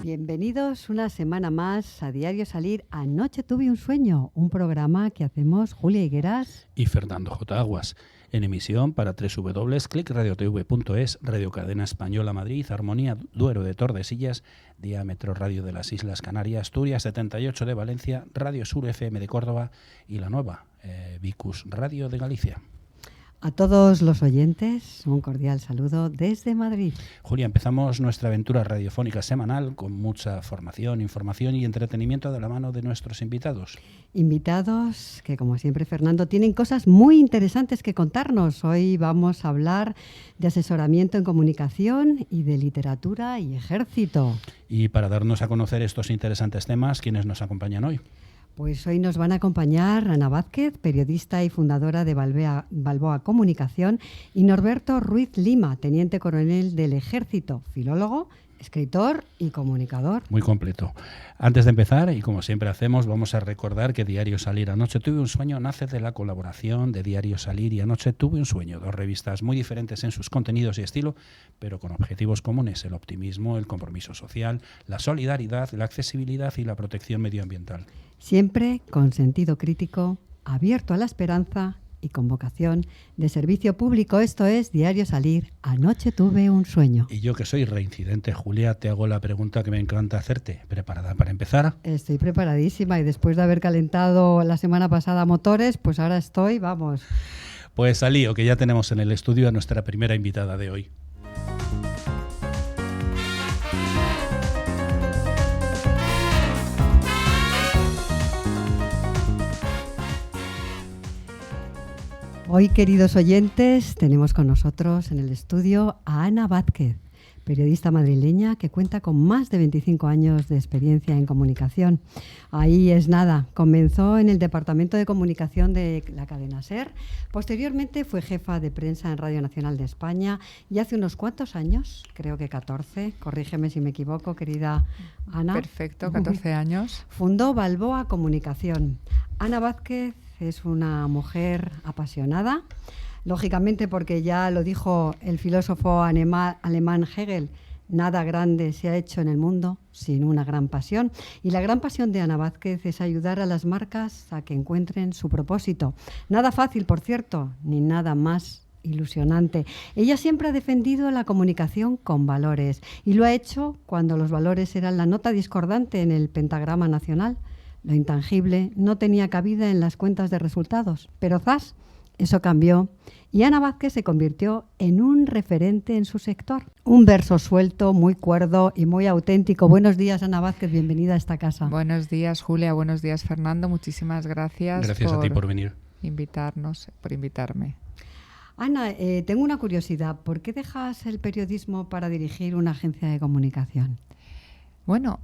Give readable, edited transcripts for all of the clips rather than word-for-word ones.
Bienvenidos una semana más a Diario Salir. Anoche tuve un sueño, un programa que hacemos Julia Higueras y Fernando J. Aguas, en emisión para www.clickradiotv.es, Radio Cadena Española Madrid, Armonía Duero de Tordesillas, Diámetro Radio de las Islas Canarias, Asturias 78 de Valencia, Radio Sur FM de Córdoba y la nueva Vicus Radio de Galicia. A todos los oyentes, un cordial saludo desde Madrid. Julia, empezamos nuestra aventura radiofónica semanal con mucha formación, información y entretenimiento de la mano de nuestros invitados. Invitados que, como siempre, Fernando, tienen cosas muy interesantes que contarnos. Hoy vamos a hablar de asesoramiento en comunicación y de literatura y ejército. Y para darnos a conocer estos interesantes temas, ¿quiénes nos acompañan hoy? Pues hoy nos van a acompañar Ana Vázquez, periodista y fundadora de Balboa Comunicación, y Norberto Ruiz Lima, teniente coronel del Ejército, filólogo, escritor y comunicador. Muy completo. Antes de empezar, y como siempre hacemos, vamos a recordar que Diario Salir Anoche Tuve un Sueño nace de la colaboración de Diario Salir y Anoche Tuve un Sueño, dos revistas muy diferentes en sus contenidos y estilo, pero con objetivos comunes: el optimismo, el compromiso social, la solidaridad, la accesibilidad y la protección medioambiental. Siempre con sentido crítico, abierto a la esperanza y con vocación de servicio público. Esto es Diario Salir. Anoche tuve un sueño. Y yo, que soy reincidente, Julia, te hago la pregunta que me encanta hacerte. ¿Preparada para empezar? Estoy preparadísima y después de haber calentado la semana pasada motores, pues ahora estoy, vamos. Pues al lío, que ya tenemos en el estudio a nuestra primera invitada de hoy. Hoy, queridos oyentes, tenemos con nosotros en el estudio a Ana Vázquez, periodista madrileña que cuenta con más de 25 años de experiencia en comunicación. Ahí es nada, comenzó en el Departamento de Comunicación de la cadena SER, posteriormente fue jefa de prensa en Radio Nacional de España y hace unos cuantos años, creo que 14, corrígeme si me equivoco, querida Ana. Perfecto, 14 años. Fundó Balboa Comunicación. Ana Vázquez es una mujer apasionada, lógicamente porque ya lo dijo el filósofo alemán Hegel: nada grande se ha hecho en el mundo sin una gran pasión. Y la gran pasión de Ana Vázquez es ayudar a las marcas a que encuentren su propósito. Nada fácil, por cierto, ni nada más ilusionante. Ella siempre ha defendido la comunicación con valores y lo ha hecho cuando los valores eran la nota discordante en el pentagrama nacional. Lo intangible no tenía cabida en las cuentas de resultados, pero ¡zas!, eso cambió y Ana Vázquez se convirtió en un referente en su sector. Un verso suelto, muy cuerdo y muy auténtico. Buenos días, Ana Vázquez, bienvenida a esta casa. Buenos días, Julia, buenos días, Fernando. Muchísimas gracias. Gracias a ti por venir. Por invitarme. Ana, tengo una curiosidad. ¿Por qué dejas el periodismo para dirigir una agencia de comunicación? Bueno,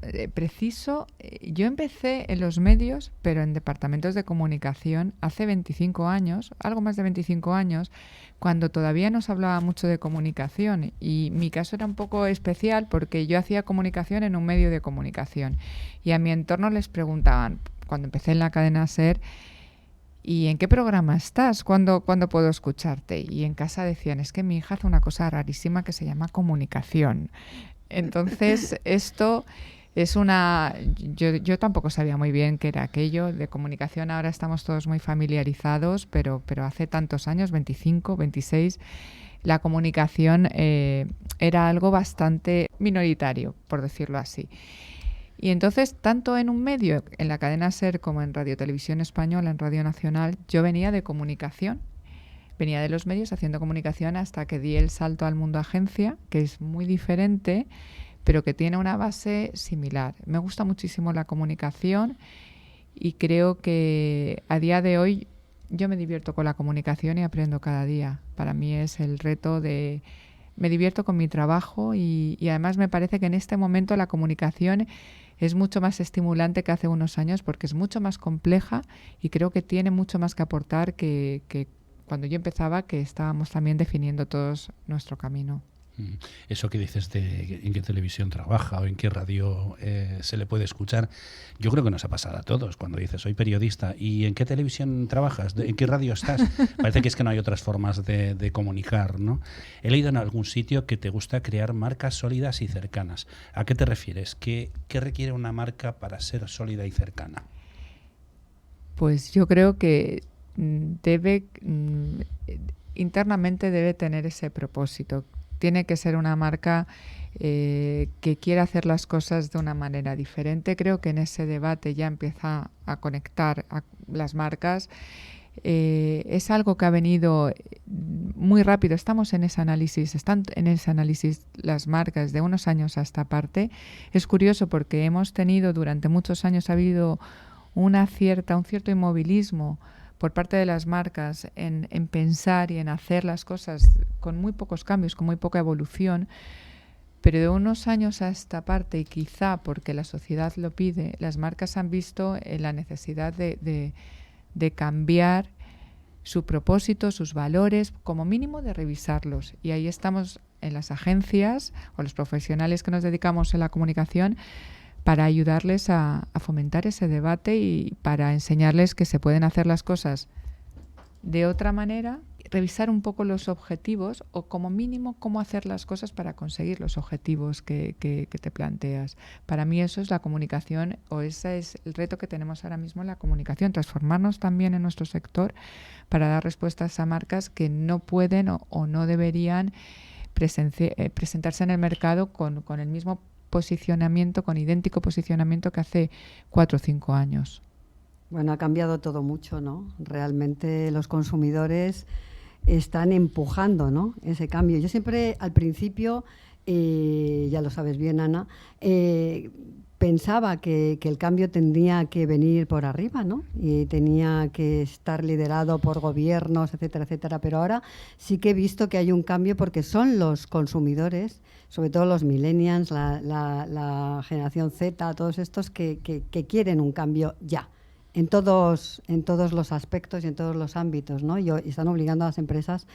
yo empecé en los medios, pero en departamentos de comunicación hace 25 años, algo más de 25 años, cuando todavía no se hablaba mucho de comunicación. Y mi caso era un poco especial porque yo hacía comunicación en un medio de comunicación. Y a mi entorno les preguntaban, cuando empecé en la cadena SER, ¿y en qué programa estás? ¿Cuándo puedo escucharte? Y en casa decían, es que mi hija hace una cosa rarísima que se llama comunicación. Entonces, esto es yo tampoco sabía muy bien qué era aquello de comunicación. Ahora estamos todos muy familiarizados, pero hace tantos años, 25, 26, la comunicación era algo bastante minoritario, por decirlo así. Y entonces, tanto en un medio, en la cadena SER, como en Radio Televisión Española, en Radio Nacional, yo venía de comunicación. Venía de los medios haciendo comunicación hasta que di el salto al mundo agencia, que es muy diferente, pero que tiene una base similar. Me gusta muchísimo la comunicación y creo que a día de hoy yo me divierto con la comunicación y aprendo cada día. Para mí es el reto de... Me divierto con mi trabajo y además me parece que en este momento la comunicación es mucho más estimulante que hace unos años porque es mucho más compleja y creo que tiene mucho más que aportar que cuando yo empezaba, que estábamos también definiendo todos nuestro camino. Eso que dices de en qué televisión trabaja o en qué radio se le puede escuchar, yo creo que nos ha pasado a todos. Cuando dices, soy periodista, ¿y en qué televisión trabajas? ¿En qué radio estás? Parece que es que no hay otras formas de comunicar, ¿no? He leído en algún sitio que te gusta crear marcas sólidas y cercanas. ¿A qué te refieres? ¿Qué requiere una marca para ser sólida y cercana? Pues yo creo que internamente debe tener ese propósito. Tiene que ser una marca que quiera hacer las cosas de una manera diferente. Creo que en ese debate ya empieza a conectar a las marcas. Es algo que ha venido muy rápido. Están en ese análisis las marcas de unos años a esta parte. Es curioso porque hemos tenido durante muchos años, ha habido un cierto inmovilismo por parte de las marcas en pensar y en hacer las cosas con muy pocos cambios, con muy poca evolución, pero de unos años a esta parte, y quizá porque la sociedad lo pide, las marcas han visto la necesidad de cambiar su propósito, sus valores, como mínimo de revisarlos. Y ahí estamos en las agencias o los profesionales que nos dedicamos en la comunicación para ayudarles a fomentar ese debate y para enseñarles que se pueden hacer las cosas de otra manera, revisar un poco los objetivos o como mínimo cómo hacer las cosas para conseguir los objetivos que te planteas. Para mí eso es la comunicación, o ese es el reto que tenemos ahora mismo en la comunicación, transformarnos también en nuestro sector para dar respuestas a marcas que no pueden o no deberían presentarse en el mercado con el mismo posicionamiento, con idéntico posicionamiento que hace 4 o 5 años. Bueno, ha cambiado todo mucho, ¿no? Realmente los consumidores están empujando, ¿no?, ese cambio. Yo siempre, al principio, ya lo sabes bien, Ana, pensaba que el cambio tendría que venir por arriba, ¿no? Y tenía que estar liderado por gobiernos, etcétera, etcétera. Pero ahora sí que he visto que hay un cambio porque son los consumidores, sobre todo los millennials, la generación Z, todos estos que quieren un cambio ya. En todos los aspectos y en todos los ámbitos, ¿no? Y están obligando a las empresas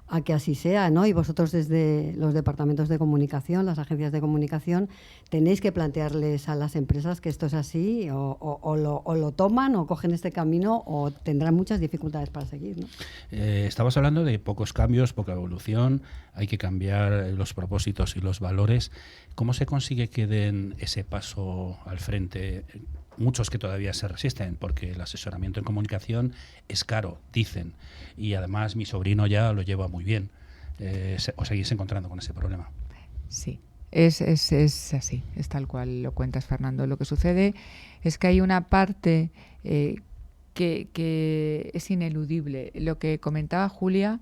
a que así sea, ¿no? Y vosotros desde los departamentos de comunicación, las agencias de comunicación, tenéis que plantearles a las empresas que esto es así, o lo toman o cogen este camino o tendrán muchas dificultades para seguir, ¿no? Estabas hablando de pocos cambios, poca evolución, hay que cambiar los propósitos y los valores. ¿Cómo se consigue que den ese paso al frente? Muchos que todavía se resisten porque el asesoramiento en comunicación es caro, dicen, y además mi sobrino ya lo lleva muy bien. ¿Os seguís encontrando con ese problema? Sí, es así, es tal cual lo cuentas, Fernando. Lo que sucede es que hay una parte que es ineludible. Lo que comentaba Julia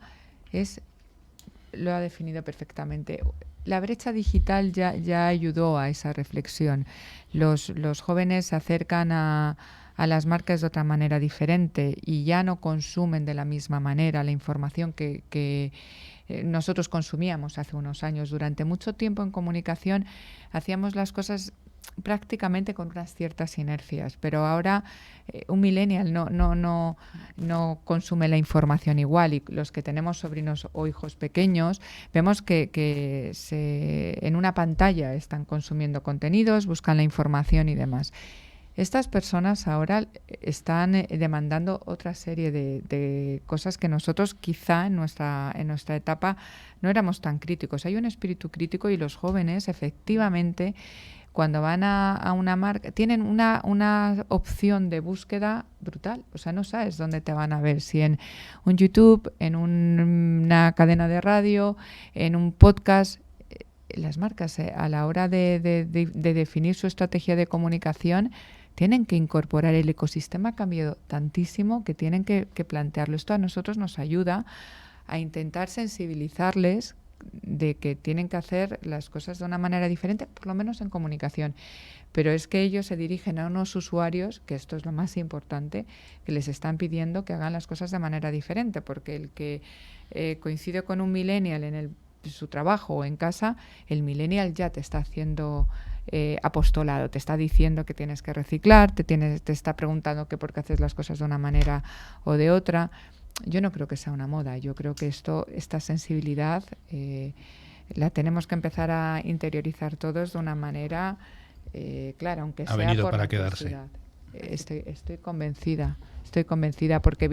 lo ha definido perfectamente. La brecha digital ya ayudó a esa reflexión. Los jóvenes se acercan a las marcas de otra manera diferente y ya no consumen de la misma manera la información que nosotros consumíamos hace unos años. Durante mucho tiempo en comunicación hacíamos las cosas prácticamente con unas ciertas inercias, pero ahora un millennial no consume la información igual, y los que tenemos sobrinos o hijos pequeños vemos que en una pantalla están consumiendo contenidos, buscan la información y demás. Estas personas ahora están demandando otra serie de cosas que nosotros quizá en nuestra etapa no éramos tan críticos. Hay un espíritu crítico y los jóvenes efectivamente, cuando van a una marca, tienen una opción de búsqueda brutal. O sea, no sabes dónde te van a ver, si en un YouTube, en una cadena de radio, en un podcast. Las marcas, a la hora de definir su estrategia de comunicación, tienen que incorporar el ecosistema. Ha cambiado tantísimo que tienen que plantearlo. Esto a nosotros nos ayuda a intentar sensibilizarles de que tienen que hacer las cosas de una manera diferente, por lo menos en comunicación. Pero es que ellos se dirigen a unos usuarios, que esto es lo más importante, que les están pidiendo que hagan las cosas de manera diferente, porque el que coincide con un millennial en su trabajo o en casa, el millennial ya te está haciendo apostolado, te está diciendo que tienes que reciclar, te está preguntando que por qué haces las cosas de una manera o de otra. Yo no creo que sea una moda. Yo creo que esta sensibilidad la tenemos que empezar a interiorizar todos de una manera clara, aunque sea venido por para quedarse. necesidad. Estoy convencida porque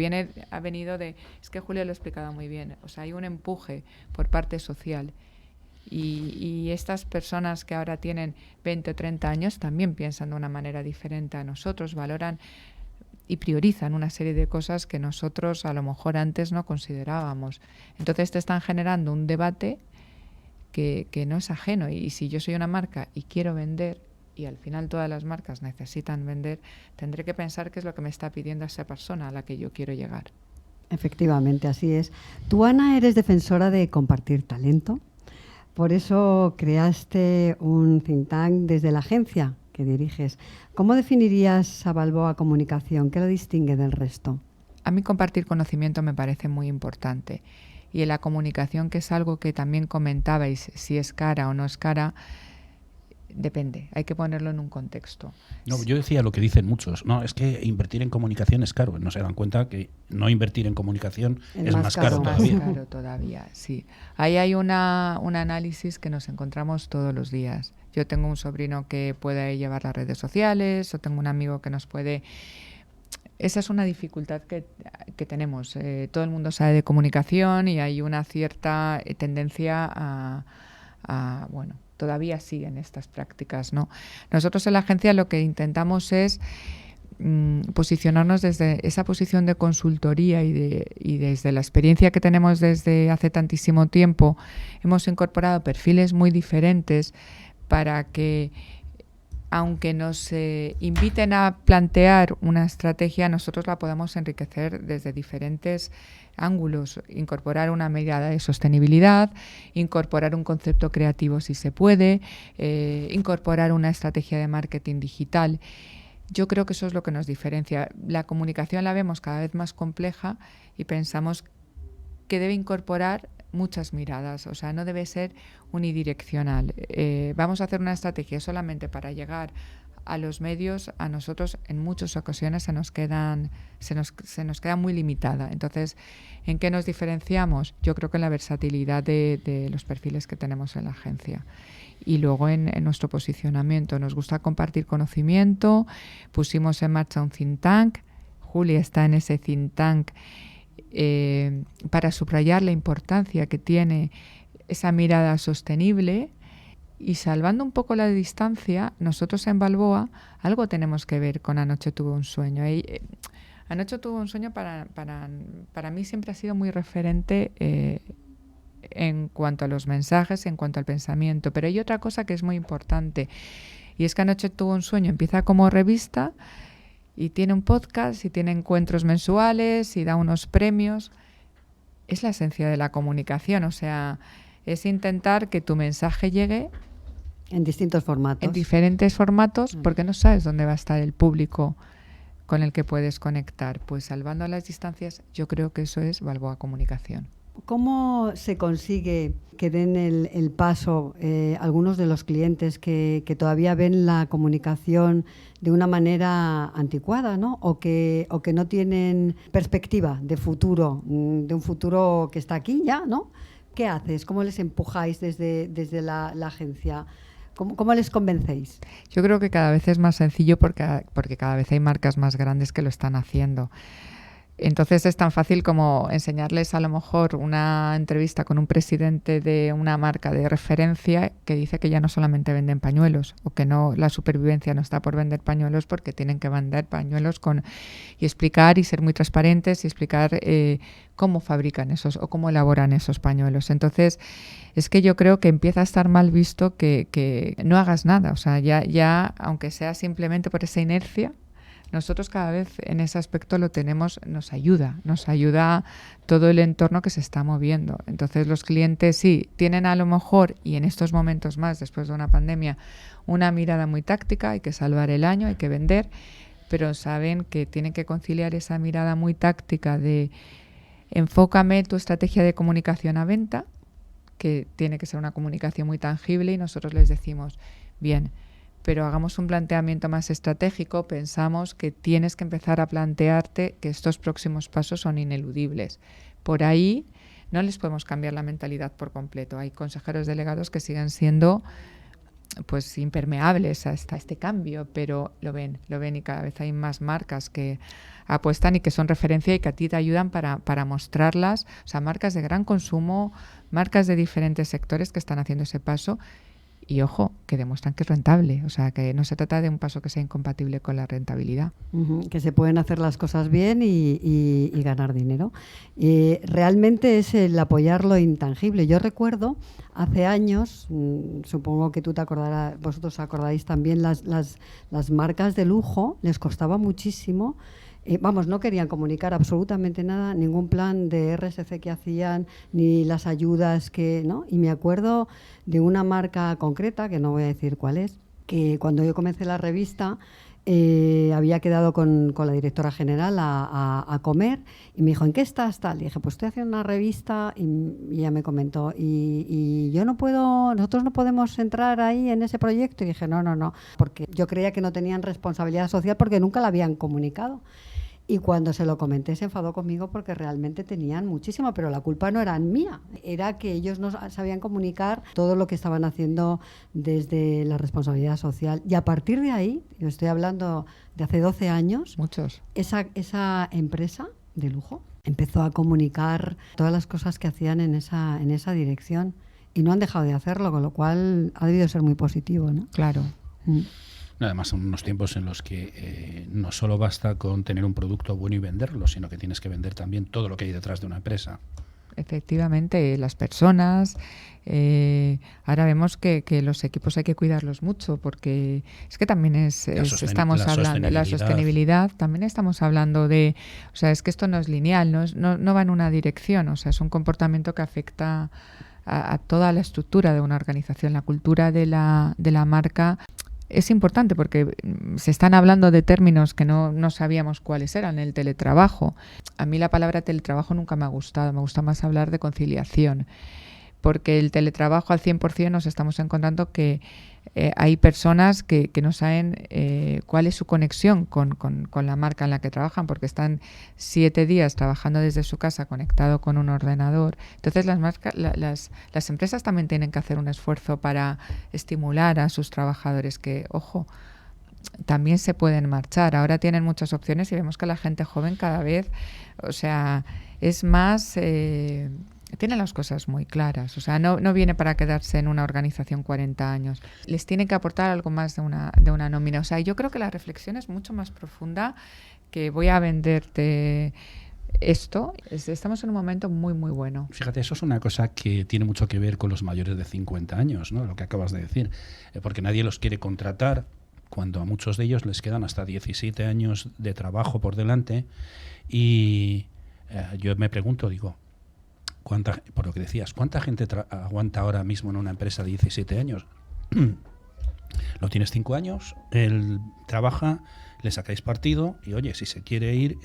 ha venido de, es que Julia lo ha explicado muy bien, o sea, hay un empuje por parte social y estas personas que ahora tienen 20 o 30 años también piensan de una manera diferente a nosotros, valoran y priorizan una serie de cosas que nosotros a lo mejor antes no considerábamos. Entonces te están generando un debate que no es ajeno, y si yo soy una marca y quiero vender, y al final todas las marcas necesitan vender, tendré que pensar qué es lo que me está pidiendo esa persona a la que yo quiero llegar. Efectivamente, así es. Tú, Ana, eres defensora de compartir talento. Por eso creaste un think tank desde la agencia que diriges. ¿Cómo definirías a Balboa Comunicación? ¿Qué lo distingue del resto? A mí compartir conocimiento me parece muy importante. Y en la comunicación, que es algo que también comentabais, si es cara o no es cara, depende, hay que ponerlo en un contexto. No, yo decía lo que dicen muchos, no, es que invertir en comunicación es caro. No se dan cuenta que no invertir en comunicación es más caro todavía. Más caro todavía, sí. Ahí hay un análisis que nos encontramos todos los días. Yo tengo un sobrino que puede llevar las redes sociales, o tengo un amigo que nos puede... Esa es una dificultad que tenemos. Todo el mundo sabe de comunicación y hay una cierta tendencia a bueno, todavía siguen estas prácticas, ¿no? Nosotros en la agencia lo que intentamos es posicionarnos desde esa posición de consultoría y desde la experiencia que tenemos desde hace tantísimo tiempo. Hemos incorporado perfiles muy diferentes para que, aunque nos inviten a plantear una estrategia, nosotros la podamos enriquecer desde diferentes ángulos, incorporar una mirada de sostenibilidad, incorporar un concepto creativo si se puede, incorporar una estrategia de marketing digital. Yo creo que eso es lo que nos diferencia. La comunicación la vemos cada vez más compleja y pensamos que debe incorporar muchas miradas, o sea, no debe ser unidireccional. Vamos a hacer una estrategia solamente para llegar a los medios, a nosotros en muchas ocasiones se nos queda muy limitada. Entonces, ¿en qué nos diferenciamos? Yo creo que en la versatilidad de los perfiles que tenemos en la agencia. Y luego en nuestro posicionamiento. Nos gusta compartir conocimiento, pusimos en marcha un think tank, Julia está en ese think tank para subrayar la importancia que tiene esa mirada sostenible. Y salvando un poco la distancia, nosotros en Balboa algo tenemos que ver con Anoche tuve un sueño. Anoche tuve un sueño para mí siempre ha sido muy referente en cuanto a los mensajes, en cuanto al pensamiento. Pero hay otra cosa que es muy importante, y es que Anoche tuve un sueño empieza como revista y tiene un podcast y tiene encuentros mensuales y da unos premios. Es la esencia de la comunicación, o sea, es intentar que tu mensaje llegue en distintos formatos. En diferentes formatos, porque no sabes dónde va a estar el público con el que puedes conectar. Pues salvando las distancias, yo creo que eso es Balboa Comunicación. ¿Cómo se consigue que den el paso algunos de los clientes que todavía ven la comunicación de una manera anticuada, ¿no? O que no tienen perspectiva de futuro, de un futuro que está aquí ya, ¿no? ¿Qué haces? ¿Cómo les empujáis desde la agencia? ¿Cómo les convencéis? Yo creo que cada vez es más sencillo porque cada vez hay marcas más grandes que lo están haciendo. Entonces es tan fácil como enseñarles a lo mejor una entrevista con un presidente de una marca de referencia que dice que ya no solamente venden pañuelos, o que no, la supervivencia no está por vender pañuelos, porque tienen que vender pañuelos y explicar y ser muy transparentes y explicar cómo fabrican esos o cómo elaboran esos pañuelos. Entonces es que yo creo que empieza a estar mal visto que no hagas nada, o sea, ya aunque sea simplemente por esa inercia. Nosotros cada vez en ese aspecto lo tenemos, nos ayuda todo el entorno que se está moviendo. Entonces los clientes sí tienen a lo mejor, y en estos momentos más, después de una pandemia, una mirada muy táctica, hay que salvar el año, hay que vender, pero saben que tienen que conciliar esa mirada muy táctica de enfócame tu estrategia de comunicación a venta, que tiene que ser una comunicación muy tangible, y nosotros les decimos, bien, pero hagamos un planteamiento más estratégico. Pensamos que tienes que empezar a plantearte que estos próximos pasos son ineludibles. Por ahí no les podemos cambiar la mentalidad por completo. Hay consejeros delegados que siguen siendo pues impermeables a este cambio, pero lo ven y cada vez hay más marcas que apuestan y que son referencia y que a ti te ayudan para mostrarlas, o sea, marcas de gran consumo, marcas de diferentes sectores que están haciendo ese paso y, ojo, que demuestran que es rentable, o sea, que no se trata de un paso que sea incompatible con la rentabilidad. Que se pueden hacer las cosas bien y ganar dinero. Realmente es el apoyar lo intangible. Yo recuerdo hace años, supongo que tú te acordarás, vosotros acordáis también, las marcas de lujo les costaba muchísimo. No querían comunicar absolutamente nada, ningún plan de RSC que hacían, ni las ayudas que, ¿no? Y me acuerdo de una marca concreta, que no voy a decir cuál es, que cuando yo comencé la revista había quedado con la directora general a comer y me dijo, ¿en qué estás tal? Y dije, pues estoy haciendo una revista y ella me comentó, y yo no puedo, nosotros no podemos entrar ahí en ese proyecto. Y dije, no, porque yo creía que no tenían responsabilidad social porque nunca la habían comunicado. Y cuando se lo comenté se enfadó conmigo porque realmente tenían muchísimo, pero la culpa no era mía, era que ellos no sabían comunicar todo lo que estaban haciendo desde la responsabilidad social. Y a partir de ahí, yo estoy hablando de hace 12 años, muchos, esa empresa de lujo empezó a comunicar todas las cosas que hacían en esa dirección y no han dejado de hacerlo, con lo cual ha debido ser muy positivo, ¿no? Claro. Además, son unos tiempos en los que no solo basta con tener un producto bueno y venderlo, sino que tienes que vender también todo lo que hay detrás de una empresa. Efectivamente, las personas. Ahora vemos que los equipos hay que cuidarlos mucho, porque es que también estamos hablando de la sostenibilidad. También estamos hablando de, o sea, es que esto no es lineal, no va en una dirección, o sea, es un comportamiento que afecta a toda la estructura de una organización, la cultura de la marca. Es importante porque se están hablando de términos que no sabíamos cuáles eran, el teletrabajo. A mí la palabra teletrabajo nunca me ha gustado, me gusta más hablar de conciliación, porque el teletrabajo al 100% nos estamos encontrando que hay personas que no saben cuál es su conexión con la marca en la que trabajan, porque están 7 días trabajando desde su casa conectado con un ordenador. Entonces las empresas también tienen que hacer un esfuerzo para estimular a sus trabajadores que, ojo, también se pueden marchar. Ahora tienen muchas opciones y vemos que la gente joven cada vez, o sea, es más... tiene las cosas muy claras, o sea, no viene para quedarse en una organización 40 años. Les tiene que aportar algo más de una nómina. O sea, yo creo que la reflexión es mucho más profunda que voy a venderte esto. Estamos en un momento muy, muy bueno. Fíjate, eso es una cosa que tiene mucho que ver con los mayores de 50 años, ¿no? Lo que acabas de decir. Porque nadie los quiere contratar cuando a muchos de ellos les quedan hasta 17 años de trabajo por delante. Y yo me pregunto, digo, por lo que decías, ¿cuánta gente aguanta ahora mismo en una empresa de 17 años? Lo tienes 5 años, él trabaja, le sacáis partido y, oye, si se quiere ir,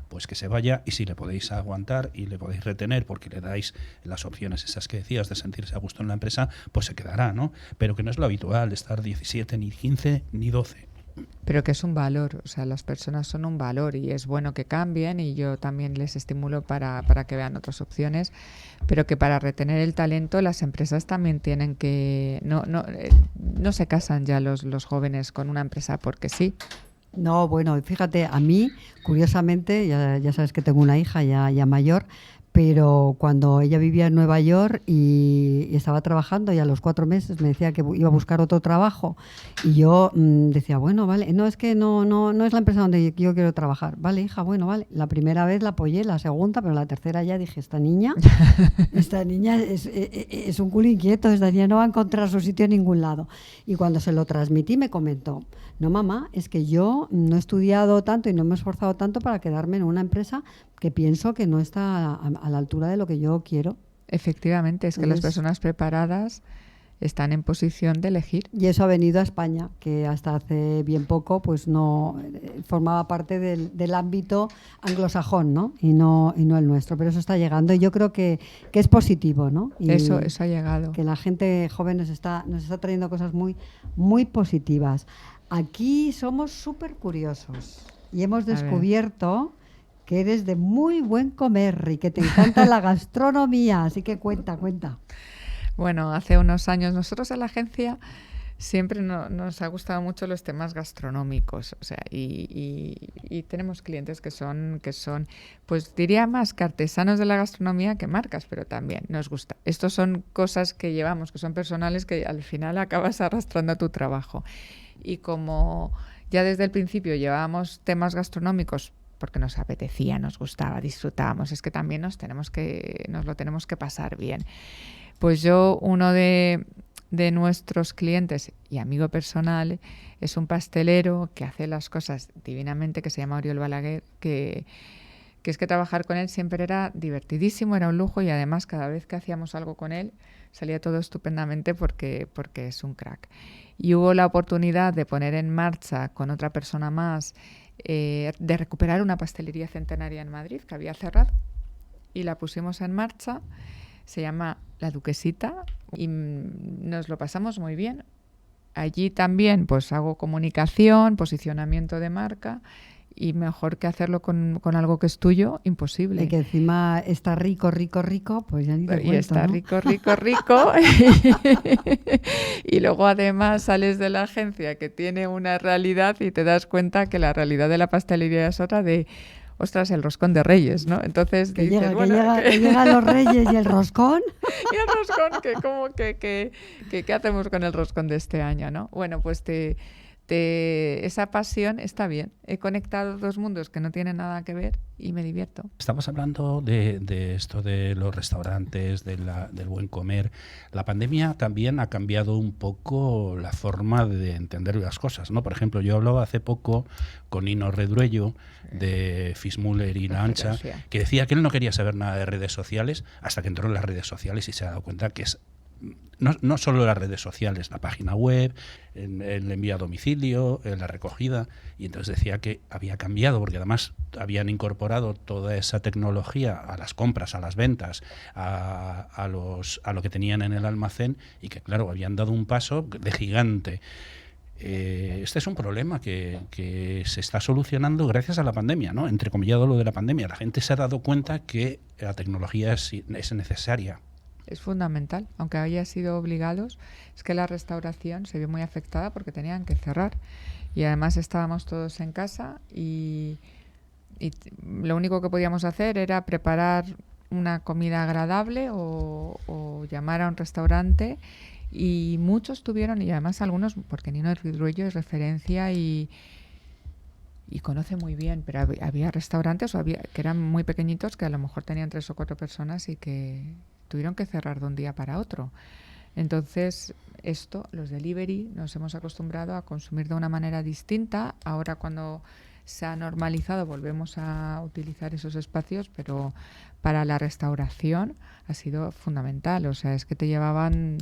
pues que se vaya, y si le podéis aguantar y le podéis retener porque le dais las opciones esas que decías de sentirse a gusto en la empresa, pues se quedará, ¿no? Pero que no es lo habitual de estar 17, ni 15, ni 12. Pero que es un valor, o sea, las personas son un valor y es bueno que cambien, y yo también les estimulo para que vean otras opciones, pero que para retener el talento las empresas también tienen que... No se casan ya los jóvenes con una empresa porque sí. No, bueno, fíjate, a mí, curiosamente, ya sabes que tengo una hija ya mayor, pero cuando ella vivía en Nueva York y estaba trabajando, y a los 4 meses me decía que iba a buscar otro trabajo, y yo decía, bueno, vale, no, es que no es la empresa donde yo quiero trabajar. Vale, hija, bueno, vale. La primera vez la apoyé, la segunda, pero la tercera ya dije, esta niña es un culo inquieto, esta niña no va a encontrar su sitio en ningún lado. Y cuando se lo transmití me comentó, no, mamá, es que yo no he estudiado tanto y no me he esforzado tanto para quedarme en una empresa que pienso que no está a la altura de lo que yo quiero. Efectivamente, es que las personas preparadas están en posición de elegir. Y eso ha venido a España, que hasta hace bien poco pues no formaba parte del ámbito anglosajón, ¿no? Y no el nuestro, pero eso está llegando y yo creo que es positivo, ¿no? Y eso ha llegado. Que la gente joven nos está trayendo cosas muy, muy positivas. Aquí somos súper curiosos y hemos descubierto que eres de muy buen comer y que te encanta la gastronomía, así que cuenta. Bueno, hace unos años nosotros en la agencia siempre nos ha gustado mucho los temas gastronómicos, o sea, y tenemos clientes que son, pues diría más que artesanos de la gastronomía que marcas, pero también nos gusta. Estos son cosas que llevamos, que son personales, que al final acabas arrastrando a tu trabajo. Y como ya desde el principio llevábamos temas gastronómicos porque nos apetecía, nos gustaba, disfrutábamos, es que también nos lo tenemos que pasar bien. Pues uno de nuestros clientes y amigo personal es un pastelero que hace las cosas divinamente, que se llama Oriol Balaguer, que es que trabajar con él siempre era divertidísimo, era un lujo, y además cada vez que hacíamos algo con él salía todo estupendamente porque es un crack. Y hubo la oportunidad de poner en marcha con otra persona más, de recuperar una pastelería centenaria en Madrid que había cerrado, y la pusimos en marcha. Se llama La Duquesita y nos lo pasamos muy bien. Allí también pues hago comunicación, posicionamiento de marca, y mejor que hacerlo con algo que es tuyo, imposible. Y que encima está rico, pues ya ni te cuento, y está, ¿no? rico. Y luego además sales de la agencia que tiene una realidad y te das cuenta que la realidad de la pastelería es otra, de ostras, el roscón de Reyes, ¿no? Entonces que dices, llegan los Reyes y el roscón. Y el roscón, ¿qué hacemos con el roscón de este año, no? Bueno, pues esa pasión está bien. He conectado dos mundos que no tienen nada que ver y me divierto. Estamos hablando de esto de los restaurantes, del buen comer. La pandemia también ha cambiado un poco la forma de entender las cosas, ¿no? Por ejemplo, yo hablaba hace poco con Nino Redruello de Fismuller y La Ancha, que decía que él no quería saber nada de redes sociales hasta que entró en las redes sociales y se ha dado cuenta que es no solo las redes sociales, la página web, el envío a domicilio, la recogida, y entonces decía que había cambiado porque además habían incorporado toda esa tecnología a las compras, a las ventas, a lo que tenían en el almacén, y que claro, habían dado un paso de gigante. Este es un problema que se está solucionando gracias a la pandemia, ¿no? Entrecomillado lo de la pandemia. La gente se ha dado cuenta que la tecnología es necesaria. Es fundamental, aunque haya sido obligados. Es que la restauración se vio muy afectada porque tenían que cerrar, y además estábamos todos en casa y lo único que podíamos hacer era preparar una comida agradable o llamar a un restaurante, y muchos tuvieron, y además algunos, porque Nino Redruello es referencia y conoce muy bien, pero había restaurantes que eran muy pequeñitos, que a lo mejor tenían 3 o 4 personas y que tuvieron que cerrar de un día para otro. Entonces, los delivery, nos hemos acostumbrado a consumir de una manera distinta. Ahora, cuando se ha normalizado, volvemos a utilizar esos espacios, pero para la restauración ha sido fundamental. O sea, es que te llevaban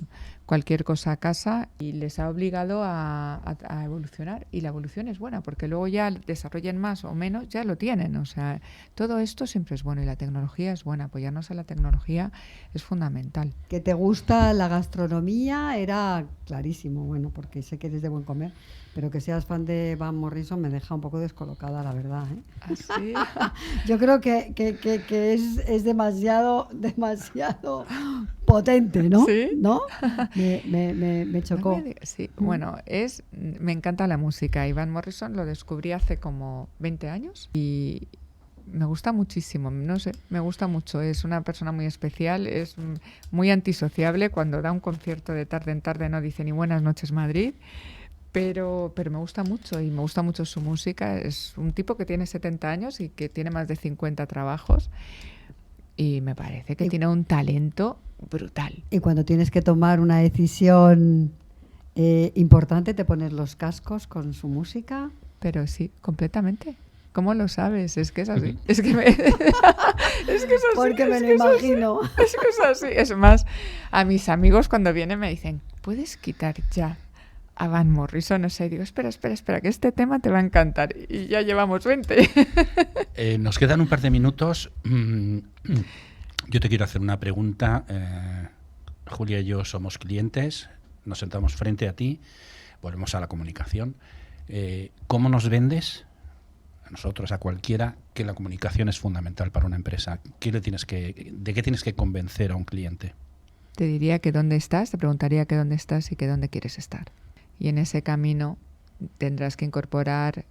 cualquier cosa a casa y les ha obligado a evolucionar. Y la evolución es buena, porque luego ya desarrollen más o menos, ya lo tienen. O sea, todo esto siempre es bueno, y la tecnología es buena. Apoyarnos en la tecnología es fundamental. Que te gusta la gastronomía era clarísimo, bueno, porque sé que eres de buen comer, pero que seas fan de Van Morrison me deja un poco descolocada, la verdad, ¿eh? ¿Ah, sí? Yo creo que es demasiado potente, ¿no? ¿Sí? ¿No? Me chocó. No sí, bueno, me encanta la música. Y Van Morrison lo descubrí hace como 20 años y me gusta muchísimo, no sé, me gusta mucho. Es una persona muy especial, es muy antisociable. Cuando da un concierto de tarde en tarde no dice ni buenas noches Madrid. Pero me gusta mucho, y me gusta mucho su música. Es un tipo que tiene 70 años y que tiene más de 50 trabajos, y me parece que tiene un talento brutal. Y cuando tienes que tomar una decisión importante, te pones los cascos con su música. Pero sí, completamente. ¿Cómo lo sabes? Es que es así. Es que es así. Porque me lo imagino. Es que es así. Es más, a mis amigos cuando vienen me dicen, ¿puedes quitar ya a Van Morrison? No sé, digo, espera, que este tema te va a encantar. Y ya llevamos 20. Nos quedan un par de minutos. Yo te quiero hacer una pregunta. Julia y yo somos clientes, nos sentamos frente a ti, volvemos a la comunicación. ¿Cómo nos vendes a nosotros, a cualquiera, que la comunicación es fundamental para una empresa? ¿De qué tienes que convencer a un cliente? Te diría que dónde estás, te preguntaría que dónde estás y que dónde quieres estar. Y en ese camino tendrás que incorporar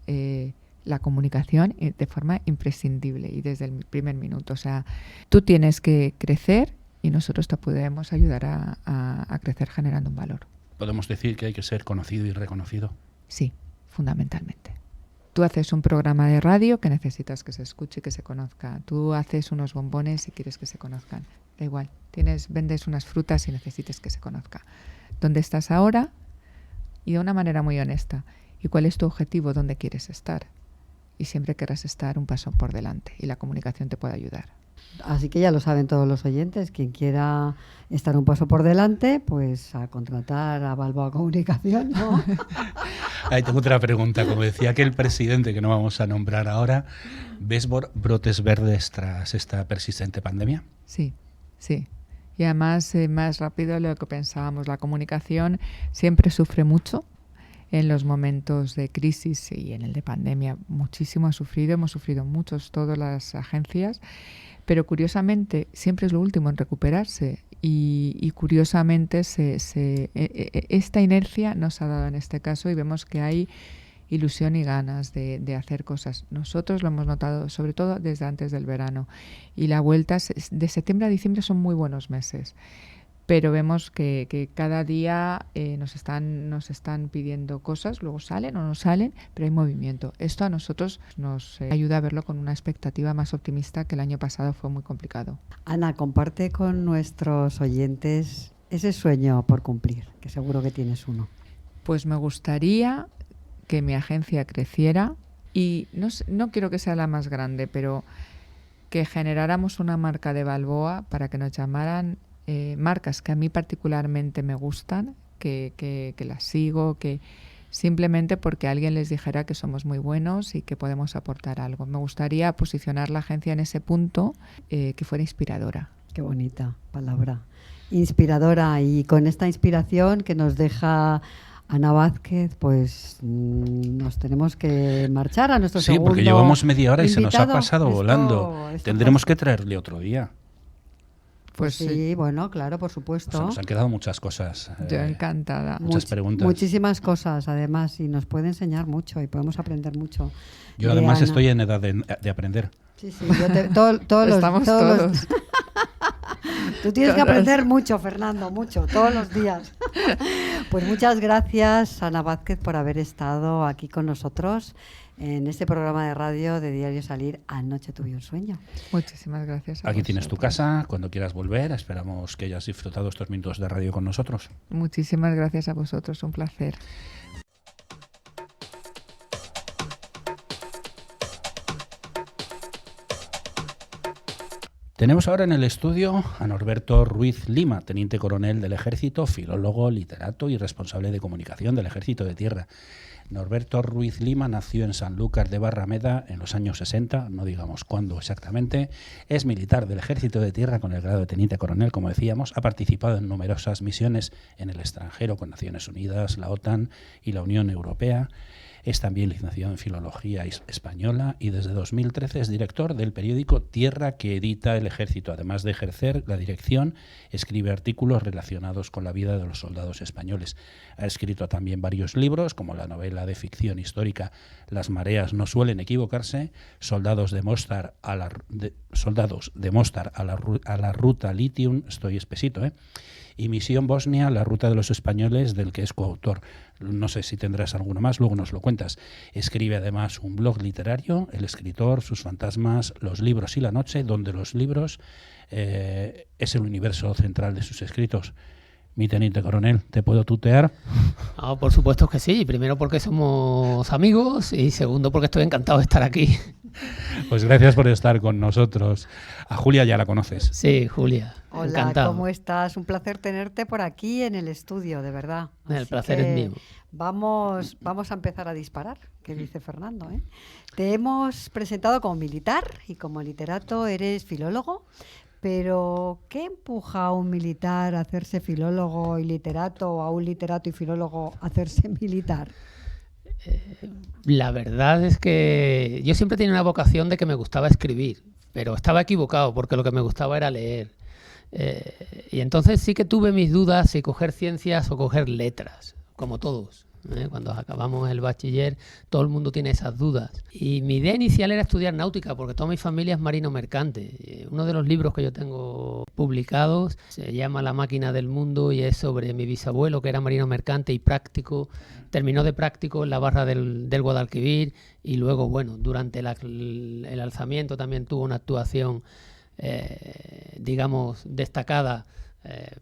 la comunicación de forma imprescindible y desde el primer minuto. O sea, tú tienes que crecer y nosotros te podemos ayudar a crecer generando un valor. ¿Podemos decir que hay que ser conocido y reconocido? Sí, fundamentalmente. Tú haces un programa de radio que necesitas que se escuche y que se conozca. Tú haces unos bombones y quieres que se conozcan. Da igual. Vendes unas frutas y necesitas que se conozca. ¿Dónde estás ahora? Y de una manera muy honesta. ¿Y cuál es tu objetivo? ¿Dónde quieres estar? Y siempre querrás estar un paso por delante. Y la comunicación te puede ayudar. Así que ya lo saben todos los oyentes. Quien quiera estar un paso por delante, pues a contratar a Balboa Comunicación, ¿no? Ahí tengo otra pregunta. Como decía aquel presidente que no vamos a nombrar ahora, ¿ves brotes verdes tras esta persistente pandemia? Sí, sí. Y además más rápido de lo que pensábamos. La comunicación siempre sufre mucho en los momentos de crisis y en el de pandemia. Muchísimo ha sufrido, hemos sufrido muchos, todas las agencias, pero curiosamente siempre es lo último en recuperarse y curiosamente esta inercia nos ha dado en este caso y vemos que hay ilusión y ganas de hacer cosas. Nosotros lo hemos notado sobre todo desde antes del verano y la vuelta de septiembre a diciembre son muy buenos meses, pero vemos que cada día nos están pidiendo cosas, luego salen o no salen, pero hay movimiento. Esto a nosotros nos ayuda a verlo con una expectativa más optimista, que el año pasado fue muy complicado. Ana, comparte con nuestros oyentes ese sueño por cumplir, que seguro que tienes uno. Pues me gustaría que mi agencia creciera y no quiero que sea la más grande, pero que generáramos una marca de Balboa para que nos llamaran marcas que a mí particularmente me gustan, que las sigo, que simplemente porque alguien les dijera que somos muy buenos y que podemos aportar algo. Me gustaría posicionar la agencia en ese punto, que fuera inspiradora. Qué bonita palabra. Inspiradora. Y con esta inspiración que nos deja Ana Vázquez, pues nos tenemos que marchar a nuestro segundo. Sí, porque llevamos media hora y invitado. se nos ha pasado volando. Tendremos que traerle otro día. Pues sí, bueno, claro, por supuesto. Pues nos han quedado muchas cosas. Yo encantada. Muchas preguntas. Muchísimas cosas, además, y nos puede enseñar mucho y podemos aprender mucho. Yo además Ana. estoy en edad de aprender. Sí, todos todos. Tú tienes que aprender mucho, Fernando, mucho, todos los días. Pues muchas gracias, Ana Vázquez, por haber estado aquí con nosotros en este programa de radio de Diario Salir, Anoche tuve un sueño. Muchísimas gracias. Aquí tienes tu casa, cuando quieras volver. Esperamos que hayas disfrutado estos minutos de radio con nosotros. Muchísimas gracias a vosotros, un placer. Tenemos ahora en el estudio a Norberto Ruiz Lima, teniente coronel del Ejército, filólogo, literato y responsable de comunicación del Ejército de Tierra. Norberto Ruiz Lima nació en Sanlúcar de Barrameda en los años 60, no digamos cuándo exactamente. Es militar del Ejército de Tierra con el grado de teniente coronel, como decíamos. Ha participado en numerosas misiones en el extranjero con Naciones Unidas, la OTAN y la Unión Europea. Es también licenciado en Filología Española y desde 2013 es director del periódico Tierra que edita el Ejército. Además de ejercer la dirección, escribe artículos relacionados con la vida de los soldados españoles. Ha escrito también varios libros, como la novela de ficción histórica Las mareas no suelen equivocarse, Soldados de Mostar a la ruta Litium, estoy espesito, y Misión Bosnia, la ruta de los españoles, del que es coautor. No sé si tendrás alguno más, luego nos lo cuentas. Escribe además un blog literario, El escritor, sus fantasmas, los libros y la noche, donde los libros es el universo central de sus escritos. Mi teniente coronel, ¿te puedo tutear? Ah, por supuesto que sí. Primero porque somos amigos y segundo porque estoy encantado de estar aquí. Pues gracias por estar con nosotros. A Julia ya la conoces. Sí, Julia. Hola, encantado. ¿cómo estás? Un placer tenerte por aquí en el estudio, de verdad. El placer es mío. Vamos a empezar a disparar, que dice Fernando, ¿eh? Te hemos presentado como militar y como literato eres filólogo, pero ¿qué empuja a un militar a hacerse filólogo y literato o a un literato y filólogo a hacerse militar? La verdad es que yo siempre tenía una vocación de que me gustaba escribir, pero estaba equivocado porque lo que me gustaba era leer. Y entonces sí que tuve mis dudas si coger ciencias o coger letras, como todos. Cuando acabamos el bachiller, todo el mundo tiene esas dudas. Y mi idea inicial era estudiar náutica, porque toda mi familia es marino mercante. Uno de los libros que yo tengo publicados se llama La máquina del mundo y es sobre mi bisabuelo, que era marino mercante y práctico. Terminó de práctico en la barra del Guadalquivir y luego, bueno, durante el alzamiento también tuvo una actuación, digamos, destacada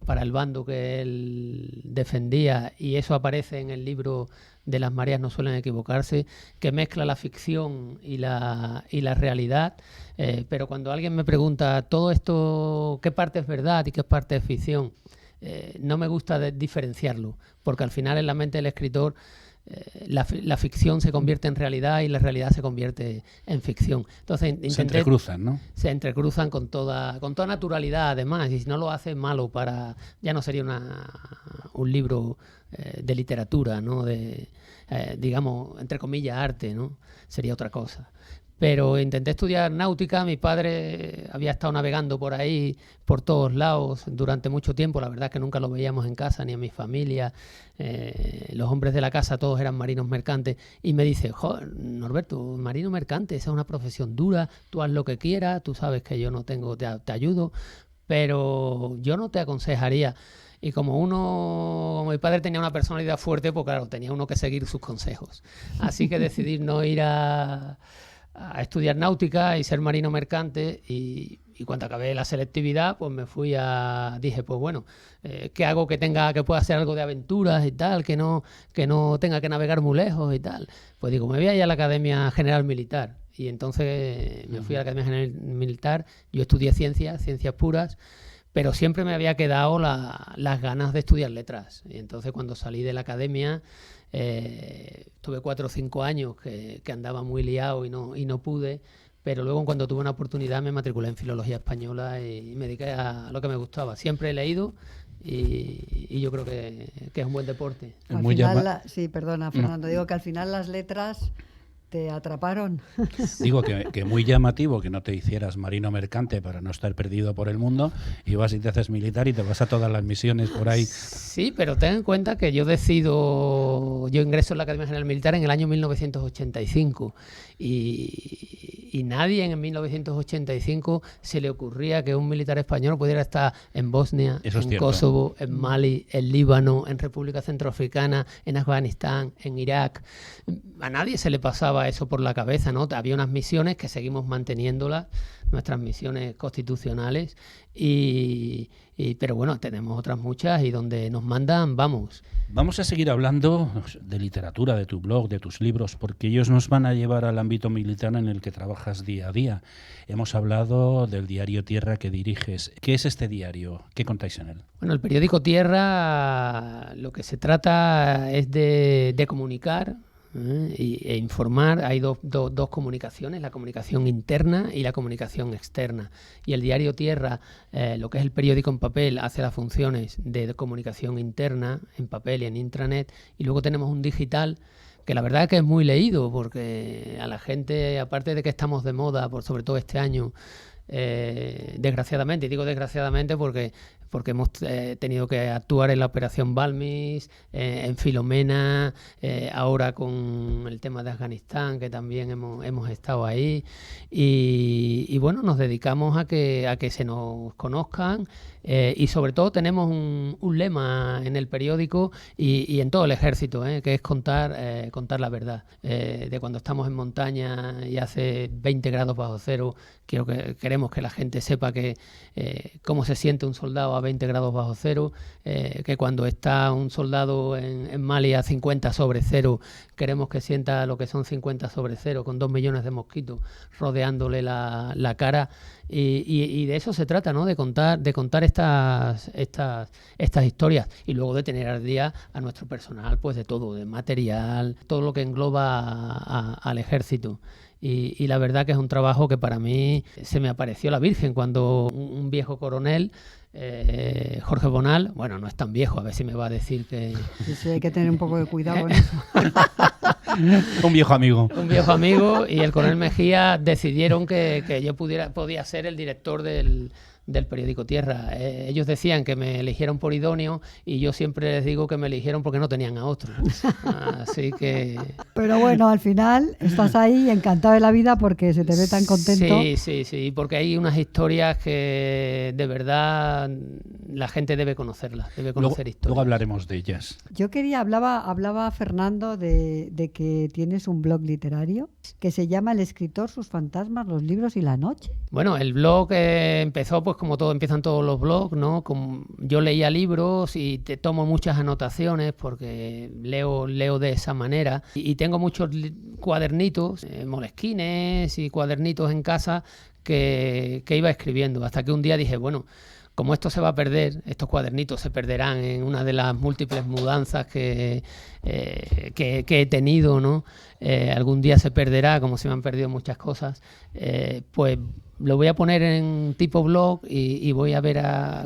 para el bando que él defendía, y eso aparece en el libro de Las mareas no suelen equivocarse, que mezcla la ficción y la realidad, pero cuando alguien me pregunta todo esto, ¿qué parte es verdad y qué parte es ficción? No me gusta diferenciarlo, porque al final en la mente del escritor la ficción se convierte en realidad y la realidad se convierte en ficción. Entonces se entrecruzan, ¿no? Se entrecruzan con toda naturalidad, además, y si no lo hace malo ya no sería un libro de literatura, ¿no? Digamos, entre comillas, arte, ¿no? Sería otra cosa. Pero intenté estudiar náutica. Mi padre había estado navegando por ahí, por todos lados, durante mucho tiempo. La verdad es que nunca lo veíamos en casa, ni en mi familia. Los hombres de la casa todos eran marinos mercantes. Y me dice, joder, Norberto, marino mercante, esa es una profesión dura, tú haz lo que quieras, tú sabes que yo no tengo, te ayudo, pero yo no te aconsejaría. Y como mi padre tenía una personalidad fuerte, pues claro, tenía uno que seguir sus consejos. Así que decidí no ir a estudiar náutica y ser marino mercante, y cuando acabé la selectividad pues dije, pues bueno, ¿qué hago que pueda hacer algo de aventuras y tal, que no tenga que navegar muy lejos y tal? Pues digo, me voy a ir a la Academia General Militar, y entonces me fui a la Academia General Militar. Yo estudié ciencias puras, pero siempre me había quedado las ganas de estudiar letras, y entonces cuando salí de la academia tuve 4 o 5 años que andaba muy liado y no pude, pero luego cuando tuve una oportunidad me matriculé en Filología Española y me dediqué a lo que me gustaba. Siempre he leído y yo creo que es un buen deporte. Sí, perdona, Fernando, digo que al final las letras te atraparon. Digo que muy llamativo que no te hicieras marino mercante para no estar perdido por el mundo, y vas y te haces militar y te vas a todas las misiones por ahí. Sí, pero ten en cuenta que yo ingreso en la Academia General Militar en el año 1985 y nadie en 1985 se le ocurría que un militar español pudiera estar en Bosnia, en Kosovo, en Mali, en Líbano, en República Centroafricana, en Afganistán, en Irak. A nadie se le pasaba eso por la cabeza, ¿no? Había unas misiones que seguimos manteniéndolas, nuestras misiones constitucionales, pero bueno, tenemos otras muchas y donde nos mandan, vamos. Vamos a seguir hablando de literatura, de tu blog, de tus libros, porque ellos nos van a llevar al ámbito militar en el que trabajas día a día. Hemos hablado del diario Tierra que diriges. ¿Qué es este diario? ¿Qué contáis en él? Bueno, el periódico Tierra, lo que se trata es de comunicar e informar. Hay dos comunicaciones, la comunicación interna y la comunicación externa. Y el diario Tierra, lo que es el periódico en papel, hace las funciones de comunicación interna en papel y en intranet. Y luego tenemos un digital que la verdad es que es muy leído, porque a la gente, aparte de que estamos de moda, sobre todo este año, desgraciadamente, y digo desgraciadamente porque hemos tenido que actuar en la Operación Balmis, en Filomena, ahora con el tema de Afganistán, que también hemos estado ahí, y bueno, nos dedicamos a que se nos conozcan, y sobre todo tenemos un lema en el periódico y en todo el ejército, que es contar la verdad. De cuando estamos en montaña y hace 20 grados bajo cero, queremos que la gente sepa cómo se siente un soldado a 20 grados bajo cero, que cuando está un soldado en Mali a 50 sobre cero, queremos que sienta lo que son 50 sobre cero, con 2 millones de mosquitos rodeándole la cara, y de eso se trata, ¿no? De contar estas historias, y luego de tener al día a nuestro personal, pues de todo, de material, todo lo que engloba al ejército. Y la verdad que es un trabajo que para mí se me apareció la Virgen cuando un viejo coronel, Jorge Bonal, bueno, no es tan viejo, a ver si me va a decir que... Sí, hay que tener un poco de cuidado con eso. Un viejo amigo. Un viejo amigo, y el coronel Mejía decidieron que yo podía ser el director del periódico Tierra. Ellos decían que me eligieron por idóneo y yo siempre les digo que me eligieron porque no tenían a otro. Así que... Pero bueno, al final estás ahí encantado de la vida porque se te ve tan contento. Sí, porque hay unas historias que de verdad la gente debe conocerlas, debe conocer historias. Luego hablaremos de ellas. Yo hablaba Fernando de que tienes un blog literario que se llama El escritor, sus fantasmas, los libros y la noche. Bueno, el blog empezó pues como todo, empiezan todos los blogs, ¿no? Yo leía libros y te tomo muchas anotaciones porque leo de esa manera y tengo muchos cuadernitos, moleskines y cuadernitos en casa que iba escribiendo, hasta que un día dije, bueno, como esto se va a perder, estos cuadernitos se perderán en una de las múltiples mudanzas que he tenido, ¿no? Algún día se perderá, como se me han perdido muchas cosas, pues lo voy a poner en tipo blog y voy a ver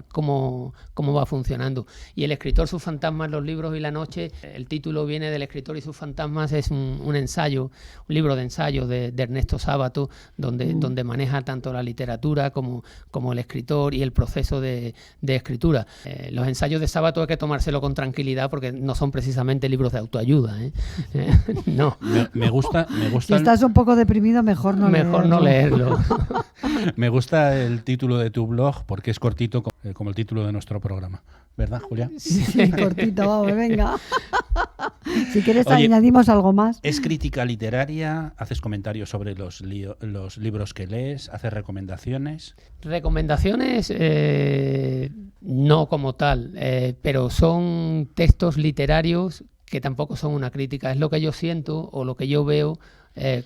cómo va funcionando. Y El escritor, sus fantasmas, los libros y la noche, el título viene del escritor y sus fantasmas, es un ensayo, un libro de ensayos de Ernesto Sábato, donde maneja tanto la literatura como el escritor y el proceso de escritura. Los ensayos de Sábato hay que tomárselo con tranquilidad porque no son precisamente libros de autoayuda, ¿eh? No. Me gusta. Si estás un poco deprimido, mejor no leerlo. Me gusta el título de tu blog porque es cortito como el título de nuestro programa. ¿Verdad, Julia? Sí, cortito, vamos, venga. Si quieres, añadimos algo más. ¿Es crítica literaria? ¿Haces comentarios sobre los libros que lees? ¿Haces recomendaciones? Recomendaciones no como tal, pero son textos literarios que tampoco son una crítica. Es lo que yo siento o lo que yo veo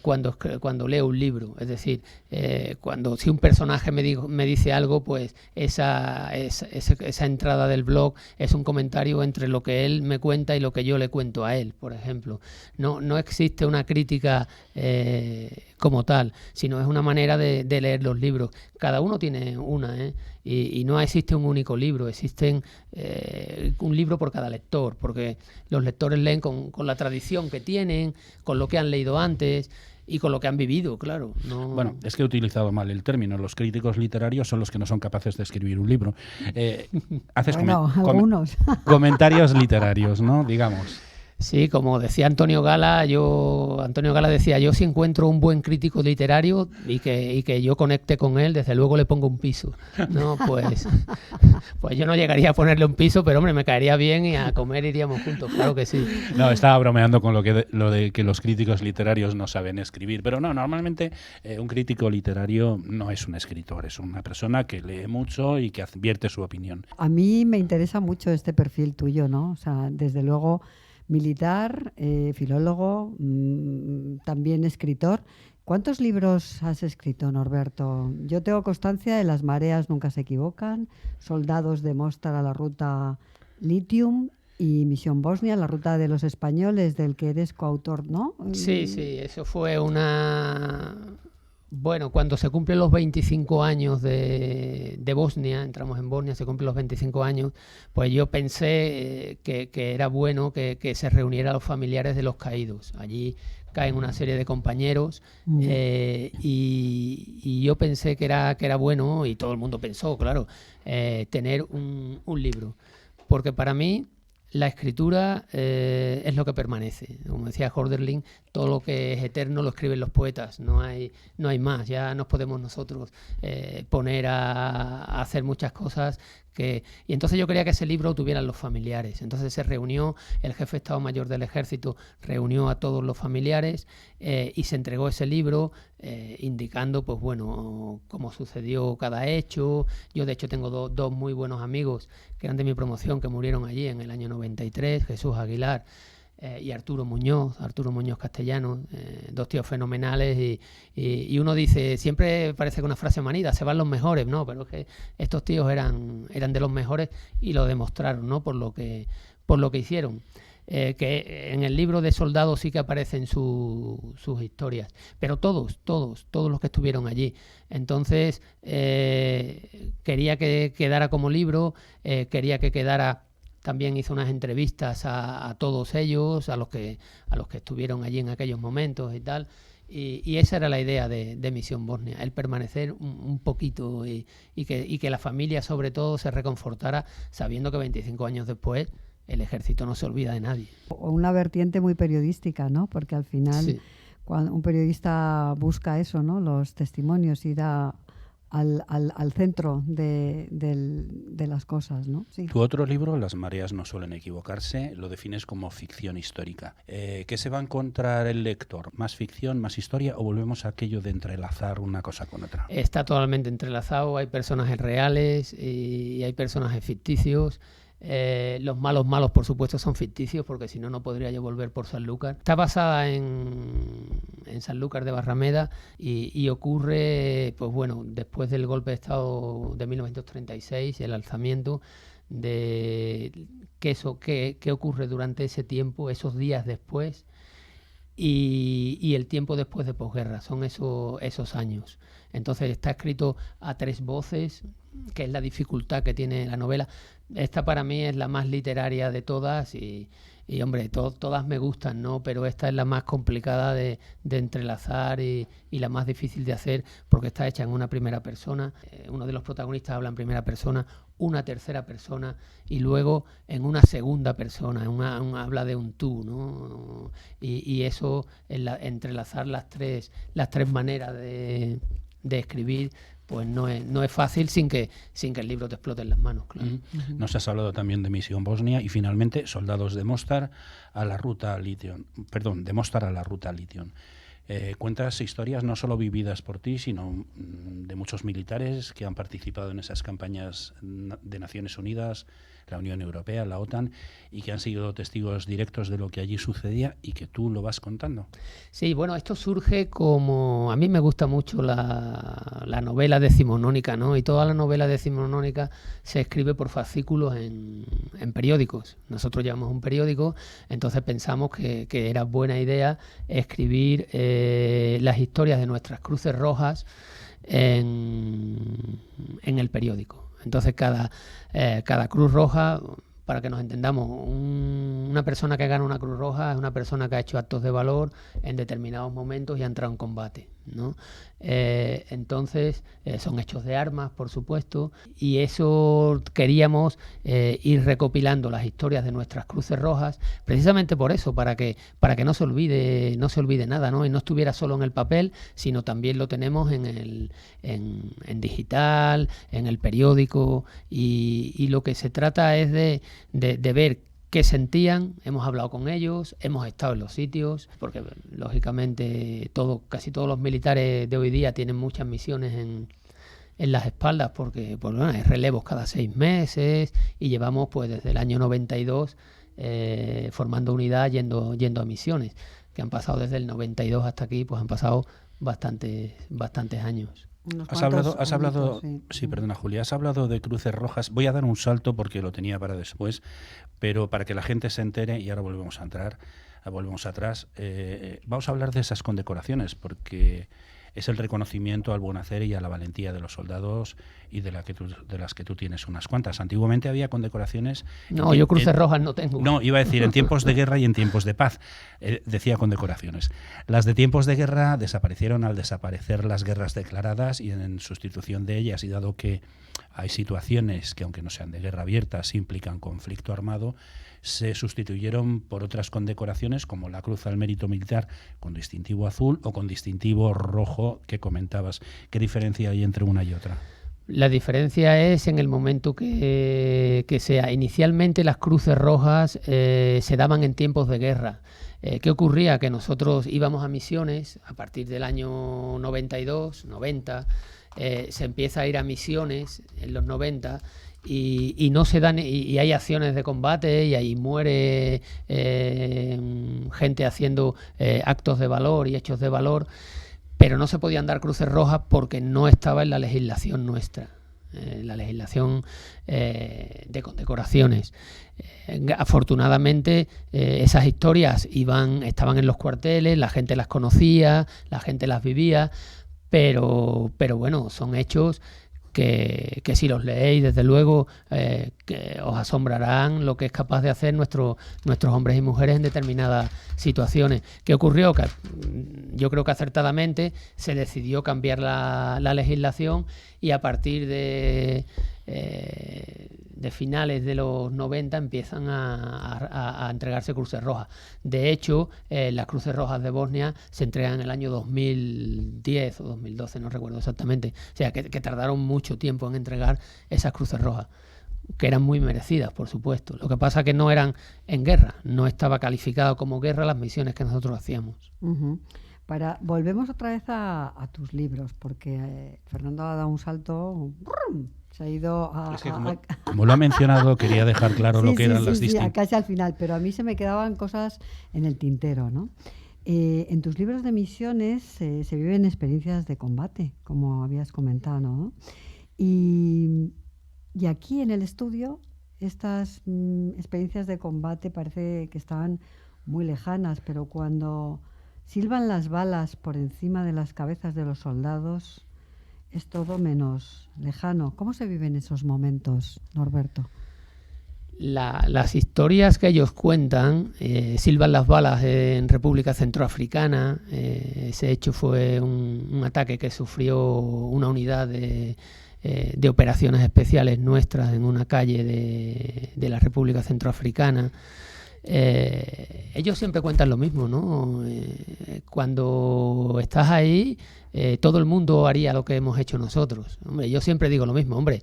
cuando leo un libro. Es decir, si un personaje me dice algo, pues esa entrada del blog es un comentario entre lo que él me cuenta y lo que yo le cuento a él, por ejemplo. No existe una crítica como tal, sino es una manera de leer los libros. Cada uno tiene una, y no existe un único libro, existen un libro por cada lector, porque los lectores leen con la tradición que tienen, con lo que han leído antes y con lo que han vivido, claro. No... Bueno, es que he utilizado mal el término. Los críticos literarios son los que no son capaces de escribir un libro. Haces algunos. Comentarios literarios, ¿no? Digamos. Sí, como decía Antonio Gala decía, yo si encuentro un buen crítico literario y que yo conecte con él, desde luego le pongo un piso. No, pues yo no llegaría a ponerle un piso, pero hombre, me caería bien y a comer iríamos juntos, claro que sí. No, estaba bromeando con lo de que los críticos literarios no saben escribir, pero no, normalmente un crítico literario no es un escritor, es una persona que lee mucho y que advierte su opinión. A mí me interesa mucho este perfil tuyo, ¿no? O sea, desde luego militar, filólogo, también escritor. ¿Cuántos libros has escrito, Norberto? Yo tengo constancia de Las mareas nunca se equivocan, Soldados de Mostar a la ruta Litium y Misión Bosnia, la ruta de los españoles, del que eres coautor, ¿no? Sí, eso fue una... Bueno, cuando se cumplen los 25 años de Bosnia, entramos en Bosnia, se cumplen los 25 años, pues yo pensé que era bueno que se reuniera a los familiares de los caídos. Allí caen una serie de compañeros y yo pensé que era bueno, y todo el mundo pensó, claro, tener un libro. Porque para mí la escritura es lo que permanece. Como decía Hölderlin, todo lo que es eterno lo escriben los poetas, no hay más. Ya nos podemos nosotros poner a hacer muchas cosas. Y entonces yo quería que ese libro lo tuvieran los familiares. Entonces se reunió, el jefe de Estado Mayor del Ejército reunió a todos los familiares y se entregó ese libro indicando, pues bueno, cómo sucedió cada hecho. Yo de hecho tengo dos muy buenos amigos que eran de mi promoción, que murieron allí en el año 93, Jesús Aguilar y Arturo Muñoz Castellano, dos tíos fenomenales, y uno dice, siempre parece que una frase manida, se van los mejores, no, pero es que estos tíos eran de los mejores y lo demostraron, ¿no? por lo que hicieron. Que en el libro de Soldados sí que aparecen sus historias, pero todos los que estuvieron allí. Entonces quería que quedara como libro, quería que quedara también hizo unas entrevistas a todos ellos, a los que estuvieron allí en aquellos momentos y tal. Y esa era la idea de Misión Bosnia, el permanecer un poquito y que la familia sobre todo se reconfortara sabiendo que 25 años después el ejército no se olvida de nadie. Una vertiente muy periodística, ¿no? Porque al final Sí. cuando un periodista busca eso, ¿no? Los testimonios y da al centro de las cosas, ¿no? Sí. Tu otro libro, Las mareas no suelen equivocarse, lo defines como ficción histórica. ¿Qué se va a encontrar el lector? ¿Más ficción, más historia o volvemos a aquello de entrelazar una cosa con otra? Está totalmente entrelazado, hay personajes reales y hay personajes ficticios. Los malos, por supuesto, son ficticios, porque si no, no podría yo volver por Sanlúcar. Está basada en Sanlúcar de Barrameda y ocurre, pues bueno, después del golpe de Estado de 1936, el alzamiento, de qué ocurre durante ese tiempo, esos días después, y el tiempo después de posguerra, son esos años. Entonces está escrito a 3 voces, que es la dificultad que tiene la novela. Esta para mí es la más literaria de todas y hombre, todas me gustan, ¿no? Pero esta es la más complicada de entrelazar y la más difícil de hacer, porque está hecha en una primera persona. Uno de los protagonistas habla en primera persona, una tercera persona y luego en una segunda persona, habla de un tú, ¿no? Y eso, entrelazar las tres maneras de escribir, pues no es fácil sin que el libro te explote en las manos, claro. Nos has hablado también de Misión Bosnia y finalmente Soldados de Mostar a la ruta Litium. De Mostar a la ruta Litium. Cuentas historias no solo vividas por ti, sino de muchos militares que han participado en esas campañas de Naciones Unidas, la Unión Europea, la OTAN, y que han sido testigos directos de lo que allí sucedía y que tú lo vas contando. Sí, bueno, esto surge como... A mí me gusta mucho la novela decimonónica, ¿no? Y toda la novela decimonónica se escribe por fascículos en periódicos. Nosotros llevamos un periódico, entonces pensamos que era buena idea escribir las historias de nuestras cruces rojas en el periódico. Entonces cada Cruz Roja, para que nos entendamos, una persona que gana una Cruz Roja es una persona que ha hecho actos de valor en determinados momentos y ha entrado en combate, ¿no? Entonces son hechos de armas, por supuesto, y eso queríamos ir recopilando las historias de nuestras cruces rojas, precisamente por eso, para que no se olvide nada, ¿no? Y no estuviera solo en el papel, sino también lo tenemos en digital, en el periódico, y lo que se trata es de ver qué sentían. Hemos hablado con ellos, hemos estado en los sitios, porque lógicamente casi todos los militares de hoy día tienen muchas misiones en las espaldas, porque pues, bueno, hay relevos cada 6 meses y llevamos pues desde el año 92 formando unidad yendo a misiones, que han pasado desde el 92 hasta aquí, pues han pasado bastantes años. Has hablado, sí, perdona Julia, has hablado de cruces rojas. Voy a dar un salto porque lo tenía para después, pero para que la gente se entere, y ahora volvemos atrás, vamos a hablar de esas condecoraciones, porque es el reconocimiento al buen hacer y a la valentía de los soldados y de las que tú tienes unas cuantas. Antiguamente había condecoraciones... No, yo cruces rojas no tengo. No, iba a decir en tiempos de guerra y en tiempos de paz. Decía condecoraciones. Las de tiempos de guerra desaparecieron al desaparecer las guerras declaradas y en sustitución de ellas, y dado que hay situaciones que, aunque no sean de guerra abierta, sí implican conflicto armado, se sustituyeron por otras condecoraciones como la Cruz al Mérito Militar con distintivo azul o con distintivo rojo que comentabas. ¿Qué diferencia hay entre una y otra? La diferencia es en el momento que sea. Inicialmente las cruces rojas se daban en tiempos de guerra. ¿Qué ocurría? Que nosotros íbamos a misiones a partir del año 92, 90, se empieza a ir a misiones en los 90 y no se dan, y hay acciones de combate y ahí muere gente haciendo actos de valor y hechos de valor, pero no se podían dar cruces rojas porque no estaba en la legislación nuestra, la legislación de condecoraciones. Afortunadamente esas historias estaban en los cuarteles, la gente las conocía, la gente las vivía, pero bueno, son hechos que si los leéis, desde luego, que os asombrarán lo que es capaz de hacer nuestros hombres y mujeres en determinadas situaciones. ¿Qué ocurrió? Que yo creo que acertadamente se decidió cambiar la legislación y a partir de finales de los 90 empiezan a entregarse cruces rojas. De hecho, las cruces rojas de Bosnia se entregan en el año 2010 o 2012, no recuerdo exactamente. O sea, que tardaron mucho tiempo en entregar esas cruces rojas, que eran muy merecidas, por supuesto. Lo que pasa es que no eran en guerra, no estaba calificado como guerra las misiones que nosotros hacíamos. Uh-huh. Volvemos otra vez a tus libros, porque Fernando ha dado un salto... Se ha ido a... Es que como lo ha mencionado, quería dejar claro lo que eran las distintas... Sí, casi al final, pero a mí se me quedaban cosas en el tintero, ¿no? En tus libros de misiones se viven experiencias de combate, como habías comentado, ¿no? Y aquí en el estudio, estas experiencias de combate parece que estaban muy lejanas, pero cuando silban las balas por encima de las cabezas de los soldados... es todo menos lejano. ¿Cómo se viven esos momentos, Norberto? Las historias que ellos cuentan, silban las balas en República Centroafricana. Ese hecho fue un ataque que sufrió una unidad de operaciones especiales nuestras en una calle de la República Centroafricana. Ellos siempre cuentan lo mismo, ¿no? Cuando estás ahí, todo el mundo haría lo que hemos hecho nosotros. Hombre, yo siempre digo lo mismo, hombre,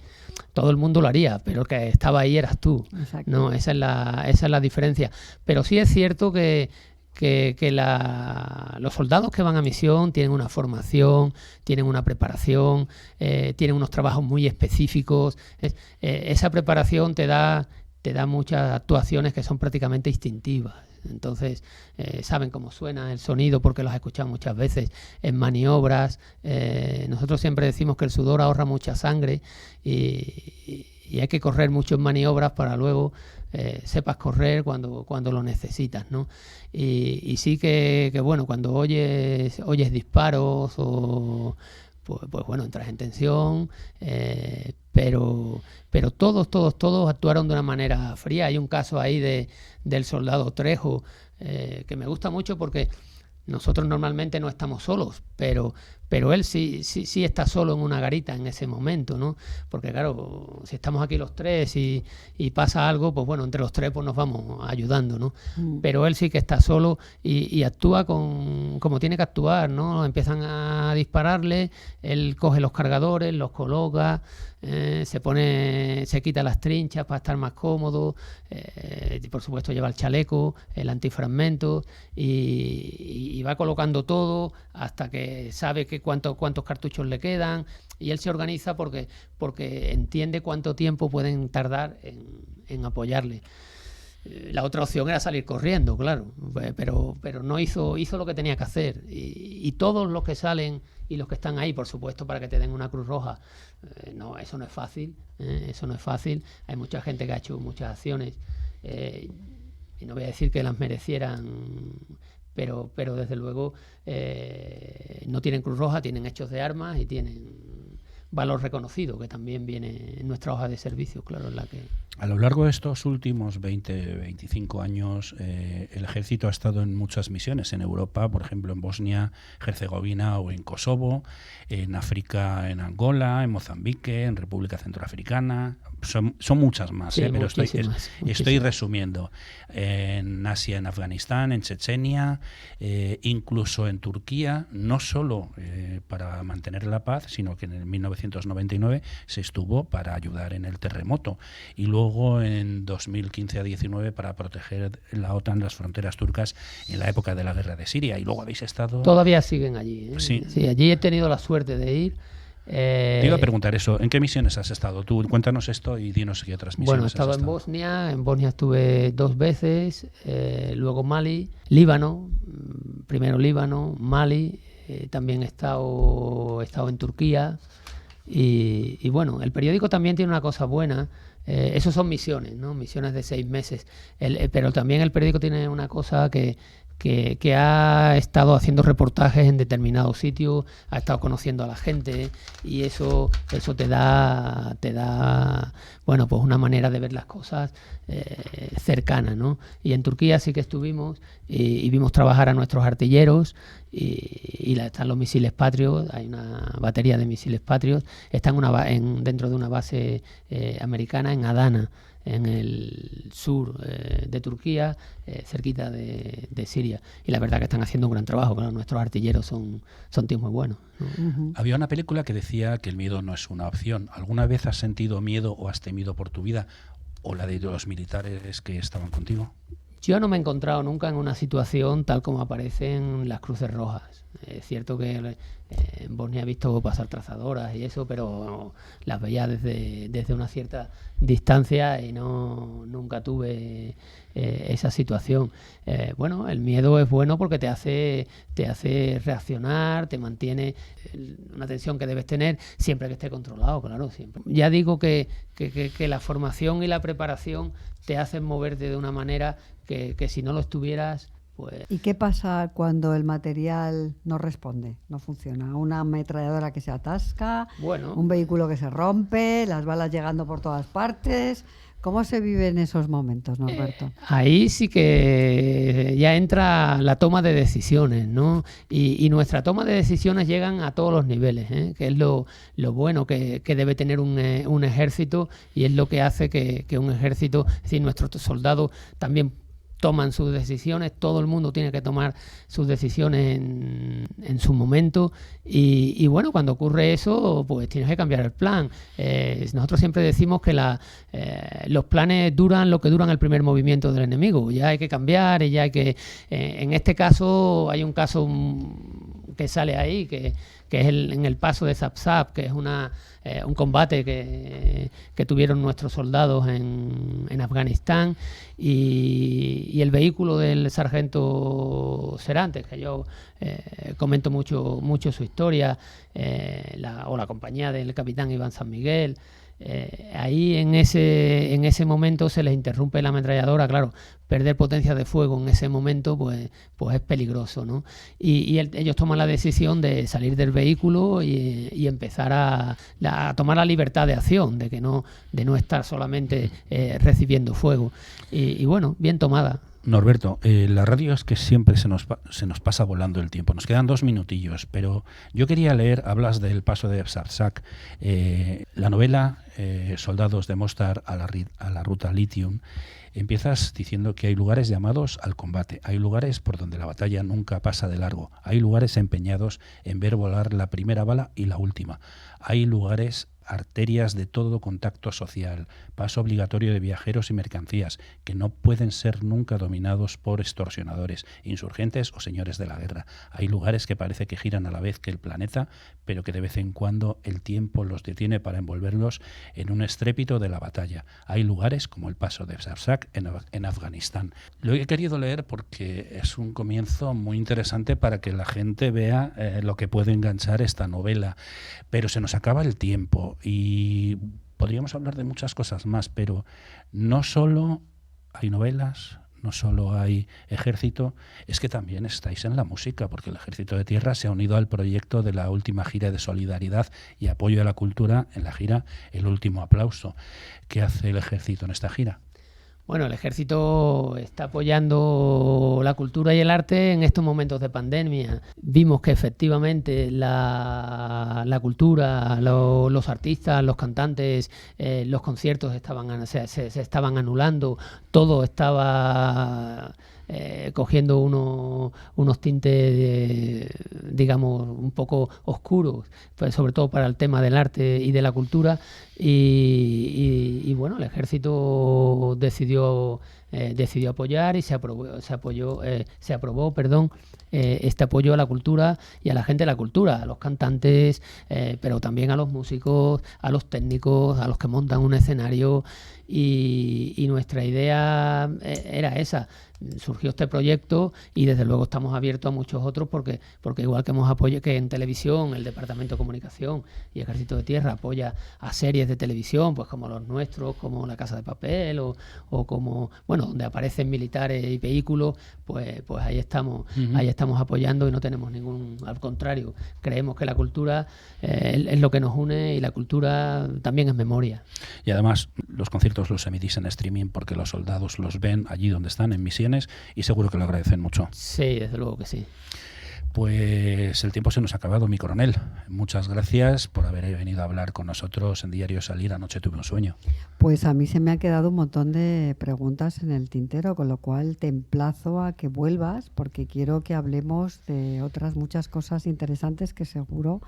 todo el mundo lo haría, pero el que estaba ahí eras tú. Exacto. No, esa es la diferencia. Pero sí es cierto que los soldados que van a misión tienen una formación, tienen una preparación, tienen unos trabajos muy específicos. Esa preparación te da muchas actuaciones que son prácticamente instintivas. Entonces, saben cómo suena el sonido porque los has escuchado muchas veces en maniobras. Nosotros siempre decimos que el sudor ahorra mucha sangre y hay que correr mucho en maniobras para luego sepas correr cuando lo necesitas, ¿no? Y sí que bueno, cuando oyes disparos o... Pues bueno, entras en tensión, pero todos actuaron de una manera fría. Hay un caso ahí del soldado Trejo que me gusta mucho porque nosotros normalmente no estamos solos, pero él sí está solo en una garita en ese momento, ¿no? Porque claro, si estamos aquí los tres y pasa algo, pues bueno, entre los tres pues nos vamos ayudando, ¿no? Pero él sí que está solo y actúa como tiene que actuar, ¿no? Empiezan a dispararle, él coge los cargadores, los coloca, se quita las trinchas para estar más cómodo, y por supuesto lleva el chaleco, el antifragmento y va colocando todo hasta que sabe que cuántos cartuchos le quedan, y él se organiza porque entiende cuánto tiempo pueden tardar en apoyarle. La otra opción era salir corriendo, claro, pero no hizo lo que tenía que hacer, y todos los que salen y los que están ahí, por supuesto, para que te den una Cruz Roja, no, eso no es fácil, hay mucha gente que ha hecho muchas acciones, y no voy a decir que las merecieran, pero desde luego no tienen Cruz Roja, tienen hechos de armas y tienen valor reconocido, que también viene en nuestra hoja de servicio, claro, en la que... A lo largo de estos últimos 25 años, el ejército ha estado en muchas misiones en Europa, por ejemplo en Bosnia, Herzegovina o en Kosovo, en África, en Angola, en Mozambique, en República Centroafricana. Son muchas más, sí, pero estoy resumiendo. En Asia, en Afganistán, en Chechenia, incluso en Turquía, no solo para mantener la paz, sino que en 1999 se estuvo para ayudar en el terremoto, y luego en 2015 a 19 para proteger la OTAN las fronteras turcas en la época de la guerra de Siria. Y luego habéis estado... Todavía siguen allí, ¿eh? Sí, allí he tenido la suerte de ir. Te iba a preguntar eso, ¿en qué misiones has estado tú? Cuéntanos esto y dinos qué otras misiones has estado. Bueno, en Bosnia estuve 2 veces, luego Mali, Líbano, primero Líbano, Mali, también he estado en Turquía, y bueno, el periódico también tiene una cosa buena, esos son misiones, ¿no? Misiones de 6 meses, pero también el periódico tiene una cosa que que ha estado haciendo reportajes en determinados sitios, ha estado conociendo a la gente, y eso te da bueno, pues una manera de ver las cosas cercana, ¿no? Y en Turquía sí que estuvimos y vimos trabajar a nuestros artilleros, y están los misiles Patriot, hay una batería de misiles Patriot, están dentro de una base americana en Adana, en el sur de Turquía, cerquita de Siria. Y la verdad que están haciendo un gran trabajo. Claro, nuestros artilleros son tíos muy buenos, ¿no? Había una película que decía que el miedo no es una opción. ¿Alguna vez has sentido miedo o has temido por tu vida, o la de los militares que estaban contigo? Yo no me he encontrado nunca en una situación tal como aparecen las Cruces Rojas. Es cierto que en Bosnia he visto pasar trazadoras y eso, pero las veía desde una cierta distancia y nunca tuve esa situación. Bueno, el miedo es bueno porque te hace reaccionar, te mantiene una tensión que debes tener siempre que esté controlado, claro, siempre. Ya digo que la formación y la preparación te hacen moverte de una manera que si no lo estuvieras, pues... ¿Y qué pasa cuando el material no responde, no funciona? Una ametralladora que se atasca, Bueno, un vehículo que se rompe, las balas llegando por todas partes. ¿Cómo se vive en esos momentos, Norberto? Ahí sí que ya entra la toma de decisiones, ¿no? Y nuestra toma de decisiones llegan a todos los niveles, que es lo bueno que debe tener un ejército, y es lo que hace que un ejército, es decir, nuestros soldados también toman sus decisiones, todo el mundo tiene que tomar sus decisiones en su momento, y bueno, cuando ocurre eso, pues tienes que cambiar el plan. Nosotros siempre decimos que los planes duran lo que duran el primer movimiento del enemigo, ya hay que cambiar, y ya hay que... en este caso, hay un caso que sale ahí, que es en el paso de Zapzap, que es un combate que tuvieron nuestros soldados en Afganistán, y el vehículo del sargento Serantes, que yo comento mucho su historia, o la compañía del capitán Iván San Miguel. Ahí en ese momento se les interrumpe la ametralladora. Claro, perder potencia de fuego en ese momento pues es peligroso, ¿no? Y ellos toman la decisión de salir del vehículo y empezar a tomar la libertad de acción, de no estar solamente recibiendo fuego, y bueno, bien tomada. Norberto, la radio es que siempre se nos pasa volando el tiempo. Nos quedan 2 minutillos, pero yo quería leer, hablas del paso de Zapzap, la novela Soldados de Mostar a la ruta Litium. Empiezas diciendo que hay lugares llamados al combate, hay lugares por donde la batalla nunca pasa de largo, hay lugares empeñados en ver volar la primera bala y la última, hay lugares, arterias de todo contacto social, paso obligatorio de viajeros y mercancías, que no pueden ser nunca dominados por extorsionadores, insurgentes o señores de la guerra. Hay lugares que parece que giran a la vez que el planeta, pero que de vez en cuando el tiempo los detiene para envolverlos en un estrépito de la batalla. Hay lugares como el paso de Zapzap en Afganistán. Lo he querido leer porque es un comienzo muy interesante para que la gente vea lo que puede enganchar esta novela, pero se nos acaba el tiempo. Y podríamos hablar de muchas cosas más, pero no solo hay novelas, no solo hay ejército, es que también estáis en la música, porque el Ejército de Tierra se ha unido al proyecto de la última gira de solidaridad y apoyo a la cultura en la gira El Último Aplauso. ¿Qué hace el ejército en esta gira? Bueno, el ejército está apoyando la cultura y el arte en estos momentos de pandemia. Vimos que efectivamente la cultura, los artistas, los cantantes, los conciertos se estaban anulando, todo estaba cogiendo unos tintes, digamos, un poco oscuros, pues sobre todo para el tema del arte y de la cultura. Y bueno, el ejército decidió apoyar, y se aprobó este apoyo a la cultura y a la gente de la cultura, a los cantantes, pero también a los músicos, a los técnicos, a los que montan un escenario, y nuestra idea era esa. Surgió este proyecto, y desde luego estamos abiertos a muchos otros, porque igual que hemos apoyado, que en televisión el Departamento de Comunicación y Ejército de Tierra apoya a series de televisión, pues como Los Nuestros, como La Casa de Papel, o como, bueno, bueno, donde aparecen militares y vehículos, pues ahí estamos apoyando y no tenemos ningún, al contrario, creemos que la cultura es lo que nos une y la cultura también es memoria. Y además los conciertos los emitís en streaming porque los soldados los ven allí donde están, en misiones, y seguro que lo agradecen mucho. Sí, desde luego que sí. Pues el tiempo se nos ha acabado, mi coronel. Muchas gracias por haber venido a hablar con nosotros en Diario Salir. Anoche tuve un sueño. Pues a mí se me han quedado un montón de preguntas en el tintero, con lo cual te emplazo a que vuelvas porque quiero que hablemos de otras muchas cosas interesantes que seguro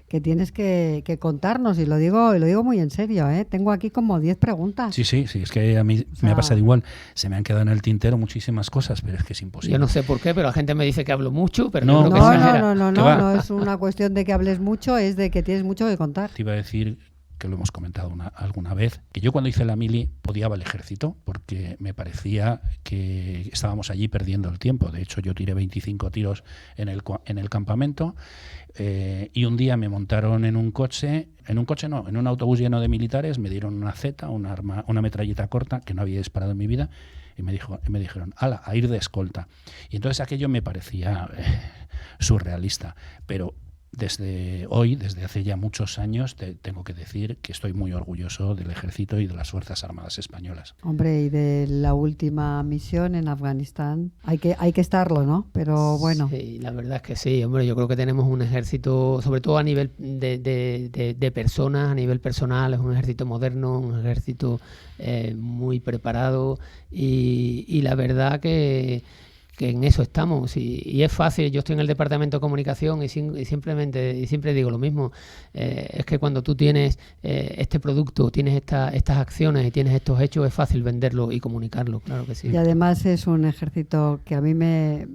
que tienes que contarnos, y lo digo muy en serio, ¿eh? Tengo aquí como 10 preguntas. Sí, es que a mí me ha pasado igual. Se me han quedado en el tintero muchísimas cosas, pero es que es imposible. Yo no sé por qué, pero la gente me dice que hablo mucho, pero no, yo creo que exagera. No es una cuestión de que hables mucho, es de que tienes mucho que contar. Te iba a decir, que lo hemos comentado alguna vez, que yo cuando hice la mili odiaba el ejército porque me parecía que estábamos allí perdiendo el tiempo. De hecho, yo tiré 25 tiros en el campamento, y un día me montaron en un autobús lleno de militares, me dieron una Z, una metralleta corta que no había disparado en mi vida, y me dijeron, ¡hala, a ir de escolta! Y entonces aquello me parecía surrealista, pero desde hace ya muchos años, tengo que decir que estoy muy orgulloso del Ejército y de las Fuerzas Armadas españolas. Hombre, y de la última misión en Afganistán, hay que estarlo, ¿no? Pero bueno. Sí, la verdad es que sí, hombre, yo creo que tenemos un ejército, sobre todo a nivel de personas, a nivel personal, es un ejército moderno, un ejército muy preparado, y la verdad que en eso estamos, y es fácil. Yo estoy en el departamento de comunicación y siempre digo lo mismo, es que cuando tú tienes este producto, tienes estas acciones y tienes estos hechos, es fácil venderlo y comunicarlo, claro que sí. Y además es un ejército que a mí me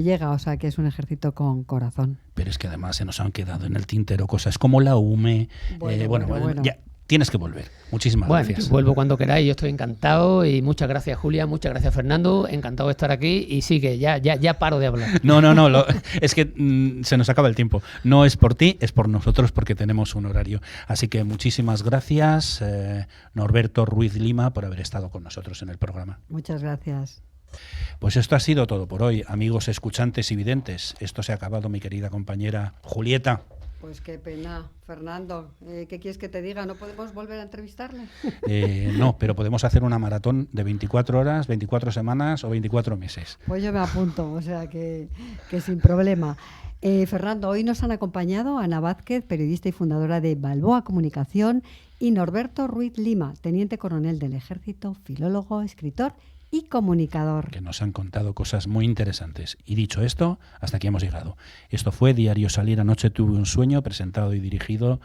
llega, o sea, que es un ejército con corazón. Pero es que además se nos han quedado en el tintero cosas como la UME, bueno. Ya. Tienes que volver. Muchísimas gracias. Vuelvo cuando queráis, yo estoy encantado, y muchas gracias, Julia, muchas gracias, Fernando, encantado de estar aquí, y sí que ya paro de hablar. No, es que se nos acaba el tiempo. No es por ti, es por nosotros, porque tenemos un horario. Así que muchísimas gracias, Norberto Ruiz Lima, por haber estado con nosotros en el programa. Muchas gracias. Pues esto ha sido todo por hoy, amigos escuchantes y videntes. Esto se ha acabado, mi querida compañera Julieta. Pues qué pena, Fernando. ¿Qué quieres que te diga? ¿No podemos volver a entrevistarle? No, pero podemos hacer una maratón de 24 horas, 24 semanas o 24 meses. Pues yo me apunto, o sea que sin problema. Fernando, hoy nos han acompañado Ana Vázquez, periodista y fundadora de Balboa Comunicación, y Norberto Ruiz Lima, teniente coronel del Ejército, filólogo, escritor y comunicador. Que nos han contado cosas muy interesantes. Y dicho esto, hasta aquí hemos llegado. Esto fue Diario Salir. Anoche tuve un sueño, presentado y dirigido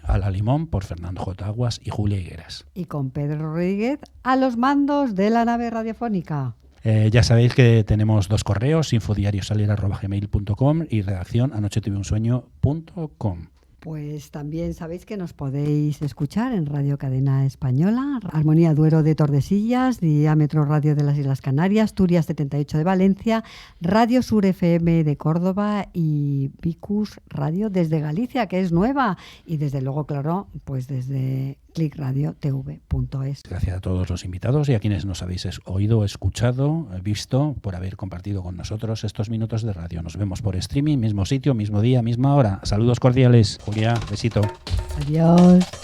a la Limón por Fernando J. Aguas y Julia Higueras. Y con Pedro Rodríguez a los mandos de la nave radiofónica. Ya sabéis que tenemos 2 correos, infodiariosalir@gmail.com y redacción anochetuveunsueño.com. Pues también sabéis que nos podéis escuchar en Radio Cadena Española, Armonía Duero de Tordesillas, Diámetro Radio de las Islas Canarias, Turias 78 de Valencia, Radio Sur FM de Córdoba y Vicus Radio desde Galicia, que es nueva, y desde luego, claro, pues desde clickradiotv.es. Gracias a todos los invitados y a quienes nos habéis oído, escuchado, visto, por haber compartido con nosotros estos minutos de radio. Nos vemos por streaming, mismo sitio, mismo día, misma hora. Saludos cordiales. Julia, besito. Adiós.